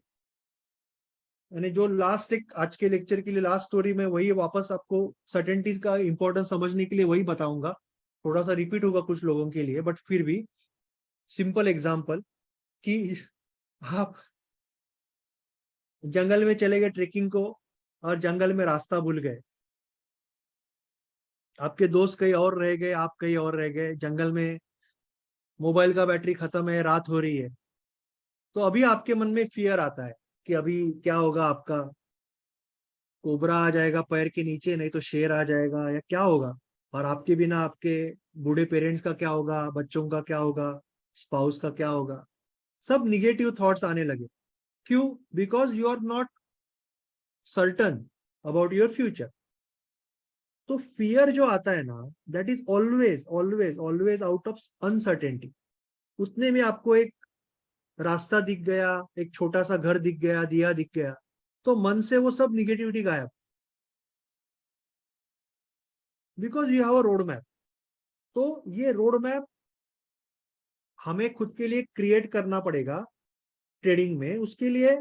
S1: यानी जो लास्ट एक आज के लेक्चर के लिए लास्ट स्टोरी में वही वापस आपको सर्टेनिटी का इंपॉर्टेंस समझने के लिए वही बताऊंगा। थोड़ा सा रिपीट होगा कुछ लोगों के लिए, बट फिर भी सिंपल एग्जांपल कि आप जंगल में चले गए ट्रेकिंग को और जंगल में रास्ता भूल गए, आपके दोस्त कहीं और रह गए, आप कहीं और रह गए जंगल में, मोबाइल का बैटरी खत्म है, रात हो रही है। तो अभी आपके मन में फियर आता है कि अभी क्या होगा आपका, कोबरा आ जाएगा पैर के नीचे, नहीं तो शेर आ जाएगा, या क्या होगा। और आपके बिना आपके बूढ़े पेरेंट्स का क्या होगा, बच्चों का क्या होगा, स्पाउस का क्या होगा। सब निगेटिव थॉट्स आने लगे। क्यों? Because you are not certain about your future. तो फियर जो आता है ना, that is always always always out of uncertainty. उतने में आपको एक रास्ता दिख गया, एक छोटा सा घर दिख गया, दिया दिख गया, तो मन से वो सब निगेटिविटी गायब, because you have a road map. तो ये रोड मैप हमें खुद के लिए क्रिएट करना पड़ेगा ट्रेडिंग में। उसके लिए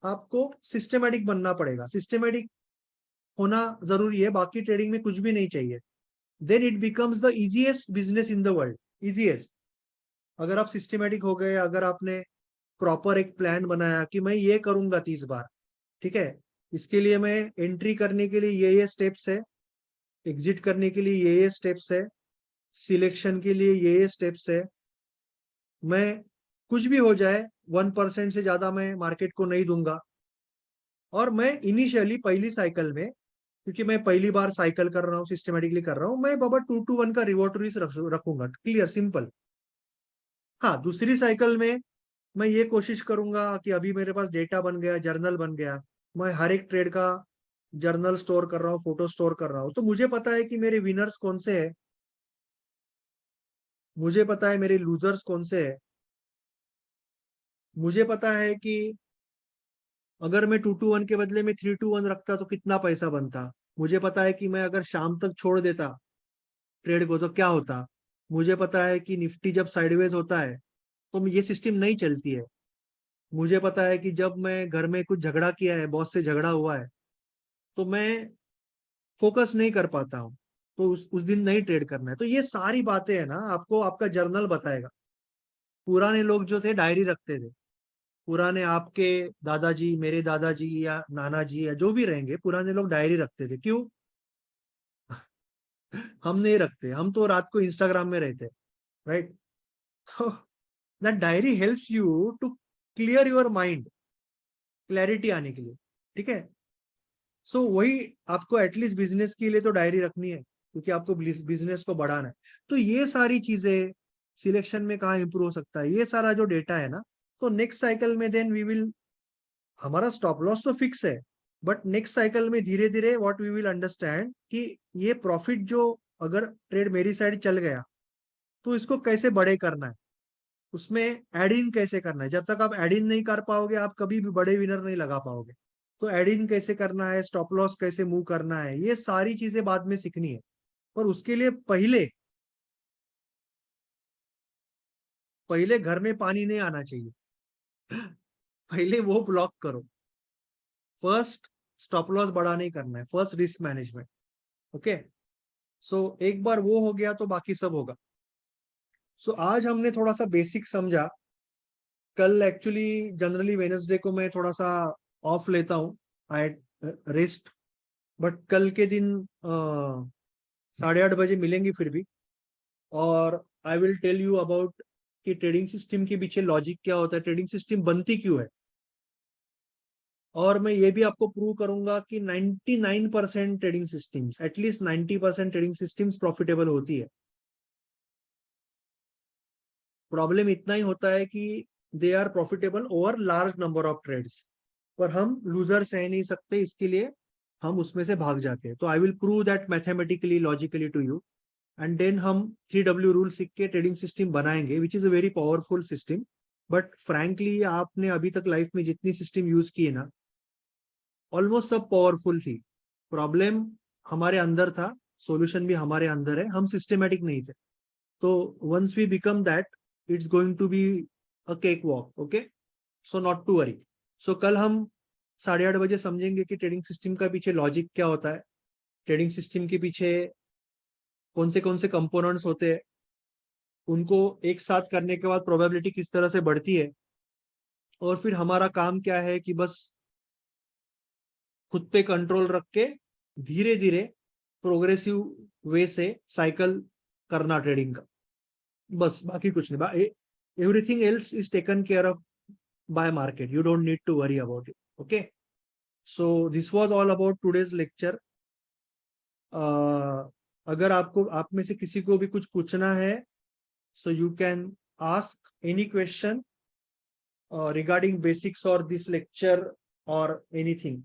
S1: आपको सिस्टमेटिक बनना पड़ेगा, सिस्टमेटिक होना जरूरी है, बाकी ट्रेडिंग में कुछ भी नहीं चाहिए। Then it becomes the easiest business in the world, easiest. अगर आप सिस्टमेटिक हो गए, अगर आपने प्रॉपर एक प्लान बनाया कि मैं ये करूंगा 30 बार, ठीक है, इसके लिए मैं एंट्री करने के लिए ये स्टेप्स है, एग्जिट करने के लिए ये स्टेप्स है, सिलेक्शन के लिए ये स्टेप्स है, मैं कुछ भी हो जाए 1% से ज्यादा मैं मार्केट को नहीं दूंगा। और मैं इनिशियली पहली साइकिल में, क्योंकि मैं पहली बार साइकिल कर रहा हूँ, सिस्टमेटिकली कर रहा हूँ, मैं बाबा 2 to 1 का रिवॉर्ड रिस्क रखूंगा, क्लियर सिंपल। हाँ, दूसरी साइकिल में मैं ये कोशिश करूंगा कि अभी मेरे पास डेटा बन गया, जर्नल बन गया, मैं हर एक ट्रेड का जर्नल स्टोर कर रहा हूँ, फोटो स्टोर कर रहा हूँ, तो मुझे पता है कि मेरे विनर्स कौन से है, मुझे पता है मेरे लूजर्स कौन से है, मुझे पता है कि अगर मैं 2 to 1 के बदले में 3 to 1 रखता तो कितना पैसा बनता, मुझे पता है कि मैं अगर शाम तक छोड़ देता ट्रेड को तो क्या होता, मुझे पता है कि निफ्टी जब साइडवेज होता है तो ये सिस्टम नहीं चलती है, मुझे पता है कि जब मैं घर में कुछ झगड़ा किया है, बॉस से झगड़ा हुआ है, तो मैं फोकस नहीं कर पाता हूँ, तो उस दिन नहीं ट्रेड करना है। तो ये सारी बातें है ना, आपको आपका जर्नल बताएगा। पुराने लोग जो थे डायरी रखते थे, पुराने आपके दादाजी, मेरे दादाजी या नाना जी या जो भी रहेंगे, पुराने लोग डायरी रखते थे। क्यों? हम नहीं रखते, हम तो रात को इंस्टाग्राम में रहते, राइट? तो that diary helps you to clear your mind, clarity आने के लिए, ठीक है। सो वही आपको एटलीस्ट बिजनेस के लिए तो डायरी रखनी है, क्योंकि आपको बिजनेस को बढ़ाना है। तो ये सारी चीजें, सिलेक्शन में कहाँ इंप्रूव हो सकता है, ये सारा जो डेटा है ना, तो नेक्स्ट साइकिल में देन वी विल, हमारा स्टॉप लॉस तो फिक्स है, बट नेक्स्ट साइकिल में धीरे धीरे व्हाट वी विल अंडरस्टैंड कि ये प्रॉफिट जो, अगर ट्रेड मेरी साइड चल गया तो इसको कैसे बड़े करना है, उसमें एड इन कैसे करना है। जब तक आप एड इन नहीं कर पाओगे, आप कभी भी बड़े विनर नहीं लगा पाओगे। तो एड इन कैसे करना है, स्टॉप लॉस कैसे मूव करना है, ये सारी चीजें बाद में सीखनी है। पर उसके लिए पहले पहले घर में पानी नहीं आना चाहिए। पहले वो ब्लॉक करो। फर्स्ट स्टॉप लॉस बड़ा नहीं करना है, फर्स्ट रिस्क मैनेजमेंट। ओके, सो एक बार वो हो गया तो बाकी सब होगा। सो आज हमने थोड़ा सा बेसिक समझा। कल एक्चुअली जनरली वेनसडे को मैं थोड़ा सा ऑफ लेता हूँ, आई रेस्ट, बट कल के दिन 8:30 बजे मिलेंगे फिर भी। और I will tell you about कि ट्रेडिंग सिस्टम के पीछे लॉजिक क्या होता है, ट्रेडिंग सिस्टम बनती क्यों है। और मैं ये भी आपको प्रूव करूंगा कि 99% trading systems, at least 90% trading systems profitable होती है। प्रॉब्लम इतना ही होता है कि they are profitable over large number of trades, पर हम लूजर सह नहीं सकते, इसके लिए हम उसमें से भाग जाते हैं। तो I will prove that mathematically logically to you, and then हम 3W रूल सीख के ट्रेडिंग सिस्टम बनाएंगे, which is a very powerful system. But frankly आपने अभी तक लाइफ में जितनी सिस्टम यूज की है ना, ऑलमोस्ट सब पावरफुल थी। प्रॉब्लम हमारे अंदर था, सॉल्यूशन भी हमारे अंदर है, हम सिस्टमेटिक नहीं थे। तो once we become that, it's going to be a cake walk. Okay, so not to worry. So कल हम 8:30 बजे समझेंगे कि ट्रेडिंग सिस्टम का पीछे लॉजिक क्या होता है, ट्रेडिंग सिस्टम के पीछे कौन से कंपोनेंट्स होते हैं, उनको एक साथ करने के बाद प्रोबेबिलिटी किस तरह से बढ़ती है, और फिर हमारा काम क्या है कि बस खुद पे कंट्रोल रख के धीरे धीरे प्रोग्रेसिव वे से साइकिल करना ट्रेडिंग का, बस बाकी कुछ नहीं। Everything else is taken care of by market, you don't need to worry about it. Okay, so this was all about today's lecture. अगर आपको, आप में से किसी को भी कुछ पूछना है, so you can ask any question regarding basics or this lecture or anything.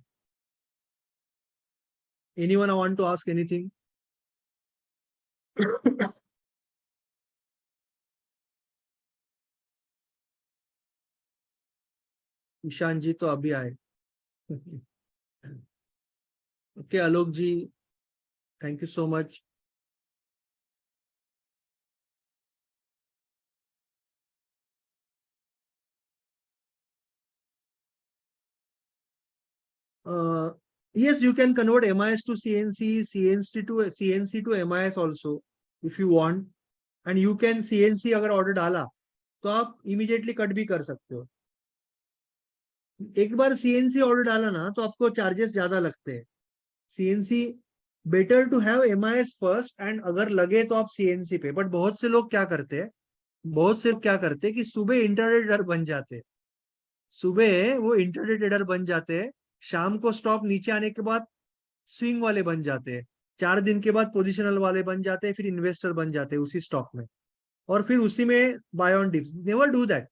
S1: Anyone want to ask anything? Ishan जी तो अभी आए। Okay Alok ji, thank you so much. Yes, you can convert MIS to CNC, CNC to MIS also if you want, and you can CNC अगर order डाला तो आप immediately cut भी कर सकते हो। एक बार सीएनसी ऑर्डर डाला ना तो आपको चार्जेस ज्यादा लगते हैं। CNC better to have MIS first, and अगर लगे तो आप सीएनसी पे। बट बहुत से लोग क्या करते हैं, कि सुबह इंटरडे ट्रेडर बन जाते हैं, सुबह वो इंटरडे ट्रेडर बन जाते हैं, शाम को स्टॉक नीचे आने के बाद स्विंग वाले बन जाते हैं, 4 दिन के बाद पोजिशनल वाले बन जाते हैं, फिर इन्वेस्टर बन जाते हैं उसी स्टॉक में, और फिर उसी में buy on dips. Never do that,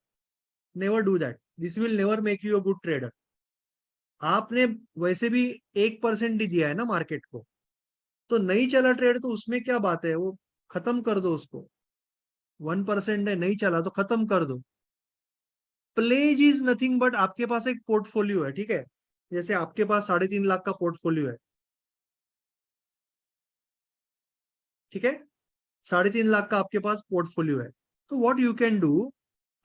S1: never do that, this will never make you a good trader. आपने वैसे भी 1% ही दिया है ना मार्केट को, तो नहीं चला ट्रेड तो उसमें क्या बात है, वो खत्म कर दो उसको। 1% है, नहीं चला तो खत्म कर दो। प्लेज इज नथिंग बट आपके पास एक पोर्टफोलियो है, ठीक है। जैसे आपके पास 3.5 लाख का पोर्टफोलियो है, ठीक है, 3.5 लाख का आपके पास पोर्टफोलियो है। तो व्हाट यू कैन डू,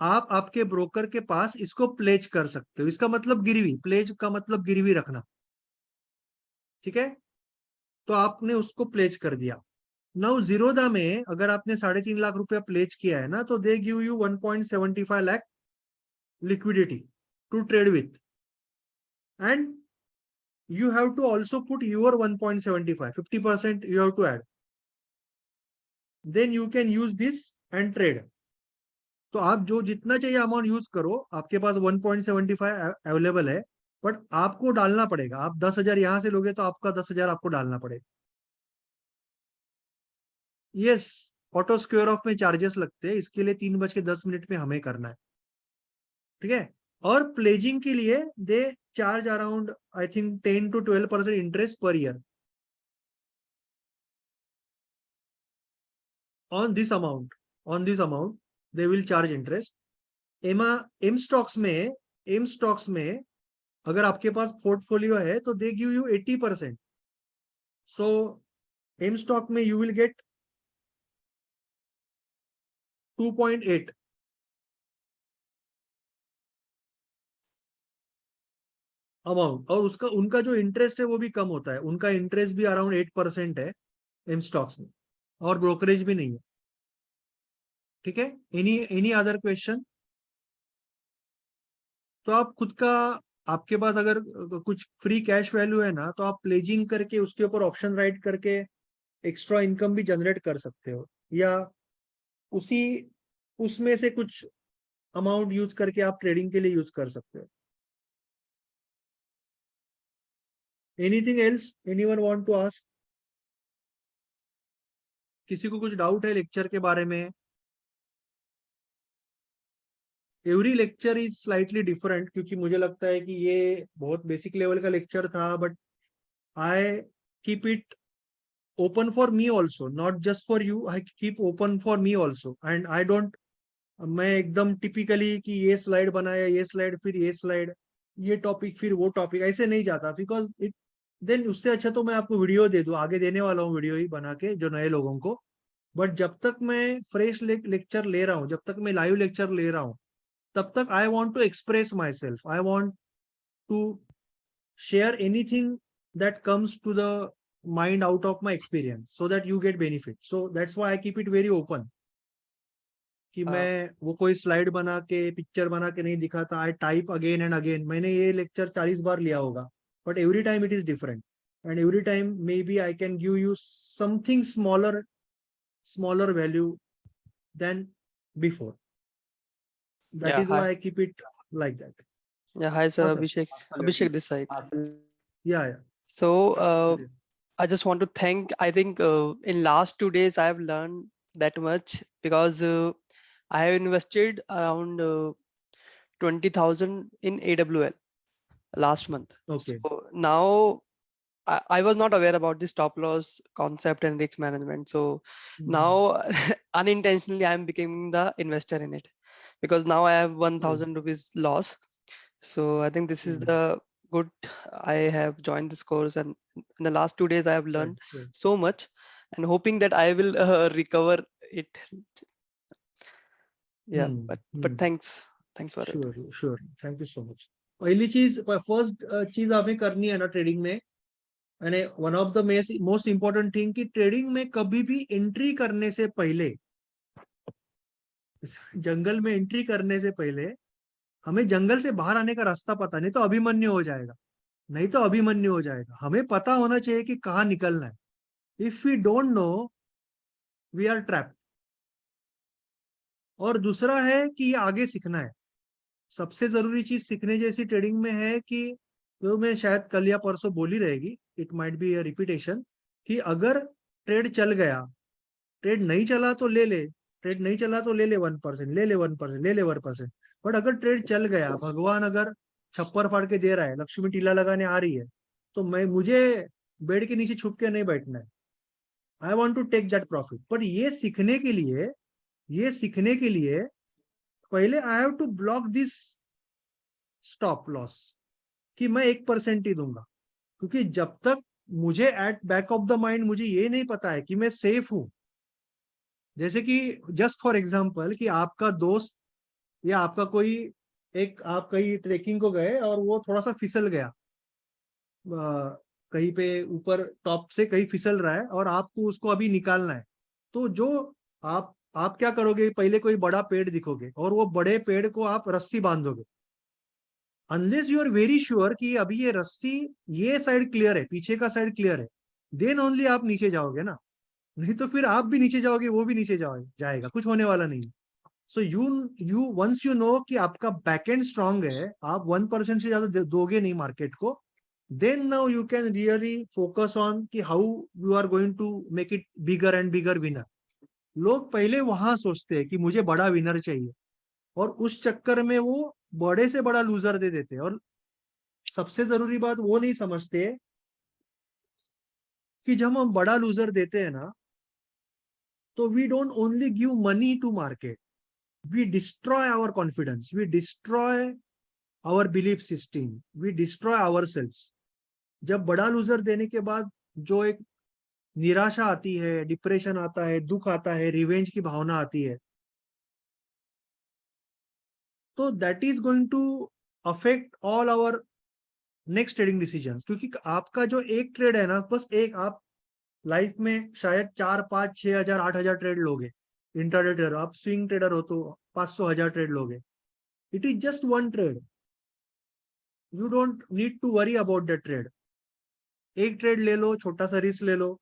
S1: आप आपके ब्रोकर के पास इसको प्लेज कर सकते हो। इसका मतलब गिरवी, प्लेज का मतलब गिरवी रखना, ठीक है। तो आपने उसको प्लेज कर दिया। नाउ जीरोधा में अगर आपने 3.5 लाख रुपया प्लेज किया है ना, तो they give you 1.75 lakh liquidity to trade with, and you have to also put your 1.75, 50% you have to add, then you can use this and trade। तो आप जो जितना चाहिए अमाउंट यूज करो, आपके पास 1.75 अवेलेबल है, बट आपको डालना पड़ेगा। आप 10,000 यहां से लोगे तो आपका 10,000 आपको डालना पड़ेगा। यस, ऑटो स्क्वायर ऑफ में चार्जेस लगते हैं, इसके लिए 3:10 में हमें करना है, ठीक है। और प्लेजिंग के लिए they charge around I think 10 to 12% interest per year on this amount, they will charge interest. एमा एम स्टॉक्स में, अगर आपके पास पोर्टफोलियो है तो they give you 80%। So M stock में यू विल गेट 2.8 अमाउंट, और उसका उनका जो इंटरेस्ट है वो भी कम होता है, उनका इंटरेस्ट भी अराउंड 8% है एम स्टॉक्स में, और ब्रोकरेज भी नहीं है, ठीक है, एनी अदर क्वेश्चन? तो आप खुद का, आपके पास अगर कुछ फ्री कैश वैल्यू है ना, तो आप प्लेजिंग करके उसके ऊपर ऑप्शन राइट करके एक्स्ट्रा इनकम भी जनरेट कर सकते हो, या उसी उसमें से कुछ अमाउंट यूज करके आप ट्रेडिंग के लिए यूज कर सकते हो। Anything else anyone want to ask? किसी को कुछ डाउट है लेक्चर के बारे में? Every lecture is slightly different, क्योंकि मुझे लगता है कि ये बहुत बेसिक लेवल का लेक्चर था, but I keep it open for me also, not just for you. I keep open for me also, and I don't, मैं एकदम टिपिकली कि ये स्लाइड बनाया, ये स्लाइड, फिर ये स्लाइड, ये टॉपिक, फिर वो टॉपिक, ऐसे नहीं जाता, बिकॉज इट, देन उससे अच्छा तो मैं आपको वीडियो दे दूं, आगे देने वाला हूँ वीडियो ही बना के जो नए लोगों को। बट जब तक मैं फ्रेश लेक्चर ले रहा हूँ, जब तक मैं लाइव लेक्चर ले रहा हूँ, तब तक I want to express myself, I want to share anything that comes to the mind out of my experience, so that you get benefit. So that's why I keep it very open, कि मैं वो कोई slide बना के, picture बना के नहीं दिखाता। I type again and again, मैंने ये लेक्चर 40 बार लिया होगा, but every time it is different, and every time maybe I can give you something smaller value than before. That
S2: Yeah,
S1: is
S2: hi.
S1: Why I keep it like that.
S2: Yeah, hi sir,
S1: हाँ sir.
S2: Abhishek.
S3: Absolutely.
S2: Abhishek this side.
S1: या
S2: So I just want to thank, I think in last 2 days I have learned that much, because I have invested around 20,000 in AWL last month.
S1: Okay.
S2: So now I was not aware about the stop loss concept and risk management. So now unintentionally I am becoming the investor in it, because now I have 1,000 rupees loss. So I think this is the good. I have joined this course, and in the last 2 days I have learned so much, and hoping that I will recover it. Yeah, but thanks for it.
S1: Sure, thank you so much. पहली चीज, first चीज हमें करनी है ना trading में, यानी one of the most important thing, कि ट्रेडिंग में कभी भी एंट्री करने से पहले, जंगल में एंट्री करने से पहले हमें जंगल से बाहर आने का रास्ता पता नहीं तो अभिमन्यु हो जाएगा, नहीं तो अभिमन्यु हो जाएगा। हमें पता होना चाहिए कि कहाँ निकलना है। If we don't know, we are trapped. और दूसरा है कि ये आगे सीखना है। सबसे जरूरी चीज सीखने जैसी ट्रेडिंग में है कि, जो मैं शायद कल या परसों बोली रहेगी, it might be a repetition, कि अगर ट्रेड चल गया, ट्रेड नहीं चला तो ले ले, ट्रेड नहीं चला तो ले ले 1%, ले ले 1%, ले ले 1%। बट अगर ट्रेड चल गया, भगवान अगर छप्पर फाड़ के दे रहा है, लक्ष्मी टीला लगाने आ रही है, तो मुझे बेड के नीचे छुप के नहीं बैठना है। I want to take that profit. पर ये सीखने के लिए पहले I have to block this stop loss, कि मैं 1% ही दूंगा। क्योंकि जब तक मुझे at back of the mind मुझे ये नहीं पता है कि मैं सेफ हूं, जैसे कि जस्ट फॉर एग्जांपल, कि आपका दोस्त या आपका कोई, एक, आप कहीं ट्रेकिंग को गए और वो थोड़ा सा फिसल गया, कहीं पे ऊपर टॉप से कहीं फिसल रहा है और आपको उसको अभी निकालना है, तो जो आप क्या करोगे, पहले कोई बड़ा पेड़ दिखोगे और वो बड़े पेड़ को आप रस्सी बांधोगे। Unless you are very sure कि अभी ये रस्सी, ये साइड क्लियर है, पीछे का साइड क्लियर है, देन ओनली आप नीचे जाओगे ना। नहीं तो फिर आप भी नीचे जाओगे, वो भी नीचे जाएगा, कुछ होने वाला नहीं। So you once you know कि आपका बैकएंड स्ट्रांग है, आप 1% से ज्यादा दोगे नहीं मार्केट को, then now you can really focus on कि how you are going to make it bigger and bigger winner. लोग पहले वहां सोचते हैं कि मुझे बड़ा विनर चाहिए, और उस चक्कर में वो बड़े से बड़ा लूजर दे देते हैं। और सबसे जरूरी बात वो नहीं समझते कि जब हम बड़ा लूजर देते हैं ना, तो we don't only give money to market, we destroy our confidence, we destroy our belief system, we destroy our self. जब बड़ा लूजर देने के बाद जो एक निराशा आती है, डिप्रेशन आता है, दुख आता है, रिवेंज की भावना आती है, तो that is going to affect all our next trading decisions. क्योंकि आपका जो एक ट्रेड है ना, बस एक, आप लाइफ में शायद 4, 5, 6 हजार, 8 हजार ट्रेड लोगे, इंट्राडे ट्रेडर, आप स्विंग ट्रेडर हो तो 500,000 ट्रेड लोगे. It is just one trade. You don't need to worry about that trade. एक ट्रेड ले लो, छोटा सा रिस्क ले लो,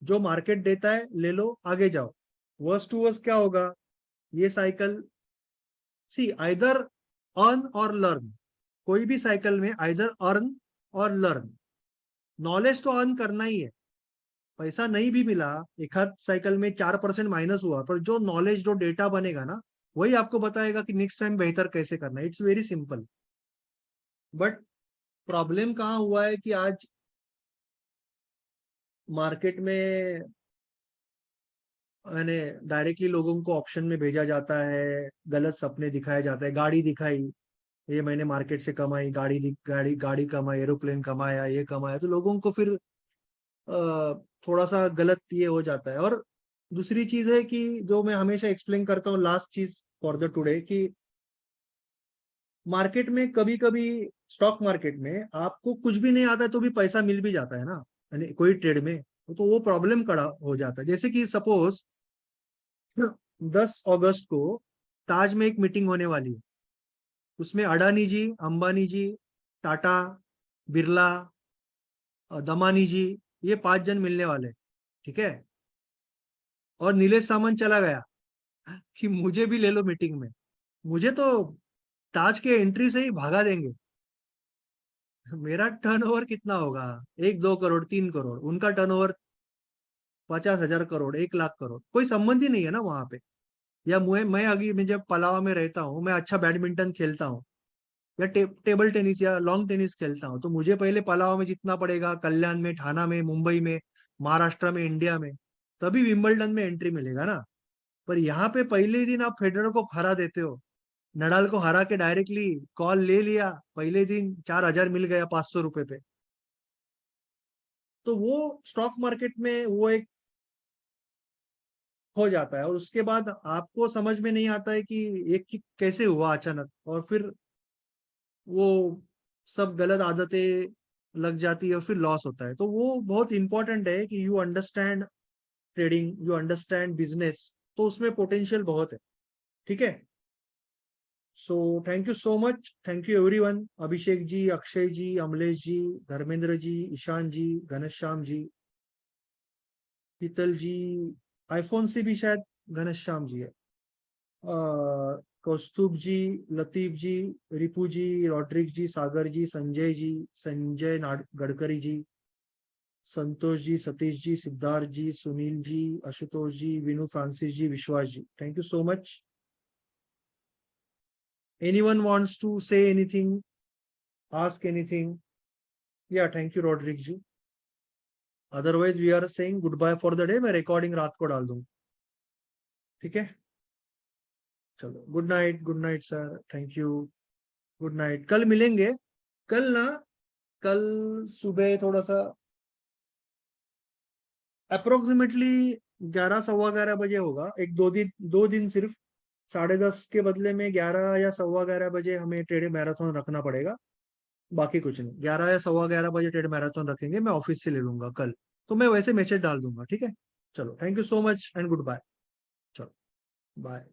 S1: जो मार्केट देता है ले लो, आगे जाओ. वर्स्ट टू वर्स्ट क्या होगा, ये साइकिल, सी आइदर अर्न और लर्न. कोई भी साइकिल में आइदर अर्न और लर्न. नॉलेज तो अर्न करना ही है. पैसा नहीं भी मिला, एक आध साइकिल में 4% माइनस हुआ, पर जो नॉलेज, जो डेटा बनेगा ना, वही आपको बताएगा कि नेक्स्ट टाइम बेहतर कैसे करना है. It's very simple. But problem कहाँ हुआ है कि आज मार्केट में यानी डायरेक्टली लोगों को ऑप्शन में भेजा जाता है, गलत सपने दिखाए जाते हैं. गाड़ी दिखाई, ये मैंने मार्केट से कमाई, गाड़ी कमाई, एरोप्लेन कमाया, ये कमाया, तो लोगों को फिर थोड़ा सा गलत ये हो जाता है. और दूसरी चीज है कि जो मैं हमेशा एक्सप्लेन करता हूँ, लास्ट चीज फॉर द टुडे, कि मार्केट में कभी कभी, स्टॉक मार्केट में आपको कुछ भी नहीं आता तो भी पैसा मिल भी जाता है ना, यानी कोई ट्रेड में, तो वो प्रॉब्लम खड़ा हो जाता है. जैसे कि सपोज 10 अगस्त को ताज में एक मीटिंग होने वाली है. उसमें अडानी जी, अंबानी जी, टाटा, बिरला, दमानी जी, ये 5 जन मिलने वाले, ठीक है. और नीलेश सामंत चला गया कि मुझे भी ले लो मीटिंग में. मुझे तो ताज के एंट्री से ही भगा देंगे. मेरा टर्नओवर कितना होगा, 1-2 करोड़, 3 करोड़. उनका टर्नओवर 50,000 करोड़, 1 लाख करोड़. कोई संबंध ही नहीं है ना वहां पे. या मैं अभी, मैं जब पलावा में रहता हूँ, मैं अच्छा बैडमिंटन खेलता हूँ, या टेबल टेनिस या लॉन्ग टेनिस खेलता हूँ, तो मुझे पहले पलावा में जीतना पड़ेगा, कल्याण में, ठाणा में, मुंबई में, महाराष्ट्र में, इंडिया में, तभी विंबलडन में एंट्री मिलेगा ना. पर यहाँ पे पहले ही दिन आप फेडरर को हरा देते हो, नडाल को हरा के डायरेक्टली कॉल ले लिया, पहले दिन 4,000 मिल गया 500 रुपए पे. तो वो स्टॉक मार्केट में वो एक हो जाता है. और उसके बाद आपको समझ में नहीं आता है कि एक कैसे हुआ अचानक, और फिर वो सब गलत आदतें लग जाती है और फिर लॉस होता है. तो वो बहुत इंपॉर्टेंट है कि you understand trading, you understand business. तो उसमें पोटेंशियल बहुत है. ठीक है. So thank you so much, thank you everyone. Abhishek ji, Akshay ji, Amlesh ji, Dharmendra ji, Ishan ji, Ghanshyam ji, Sheetal ji, iPhone से भी शायद घनश्याम जी है, Kaustubh ji, Latif ji, Ripu ji, Rodrick ji, Sagar ji, Sanjay ji, Sanjay Gadkari ji, Santosh ji, Satish ji, Siddharth ji, Sunil ji, Ashutosh ji, Vinu Francis ji, Vishwas ji. Thank you so much. Anyone wants to say anything, ask anything? Yeah, thank you Rodrick ji. Otherwise we are saying goodbye for the day. मैं recording रात को डाल दूँ. ठीक है, चलो, good night sir, thank you, good night. कल मिलेंगे. कल ना, कल सुबह थोड़ा सा अप्रोक्सीमेटली 11, 11:15 बजे होगा. एक 2 दिन सिर्फ 10:30 के बदले में 11 या 11:15 बजे हमें ट्रेड मैराथन रखना पड़ेगा. बाकी कुछ नहीं. 11 या 11:15 बजे ट्रेड मैराथन रखेंगे, मैं ऑफिस से ले लूंगा कल. तो मैं वैसे मैसेज डाल दूंगा. ठीक है, चलो, thank you so much and goodbye. चलो, बाय.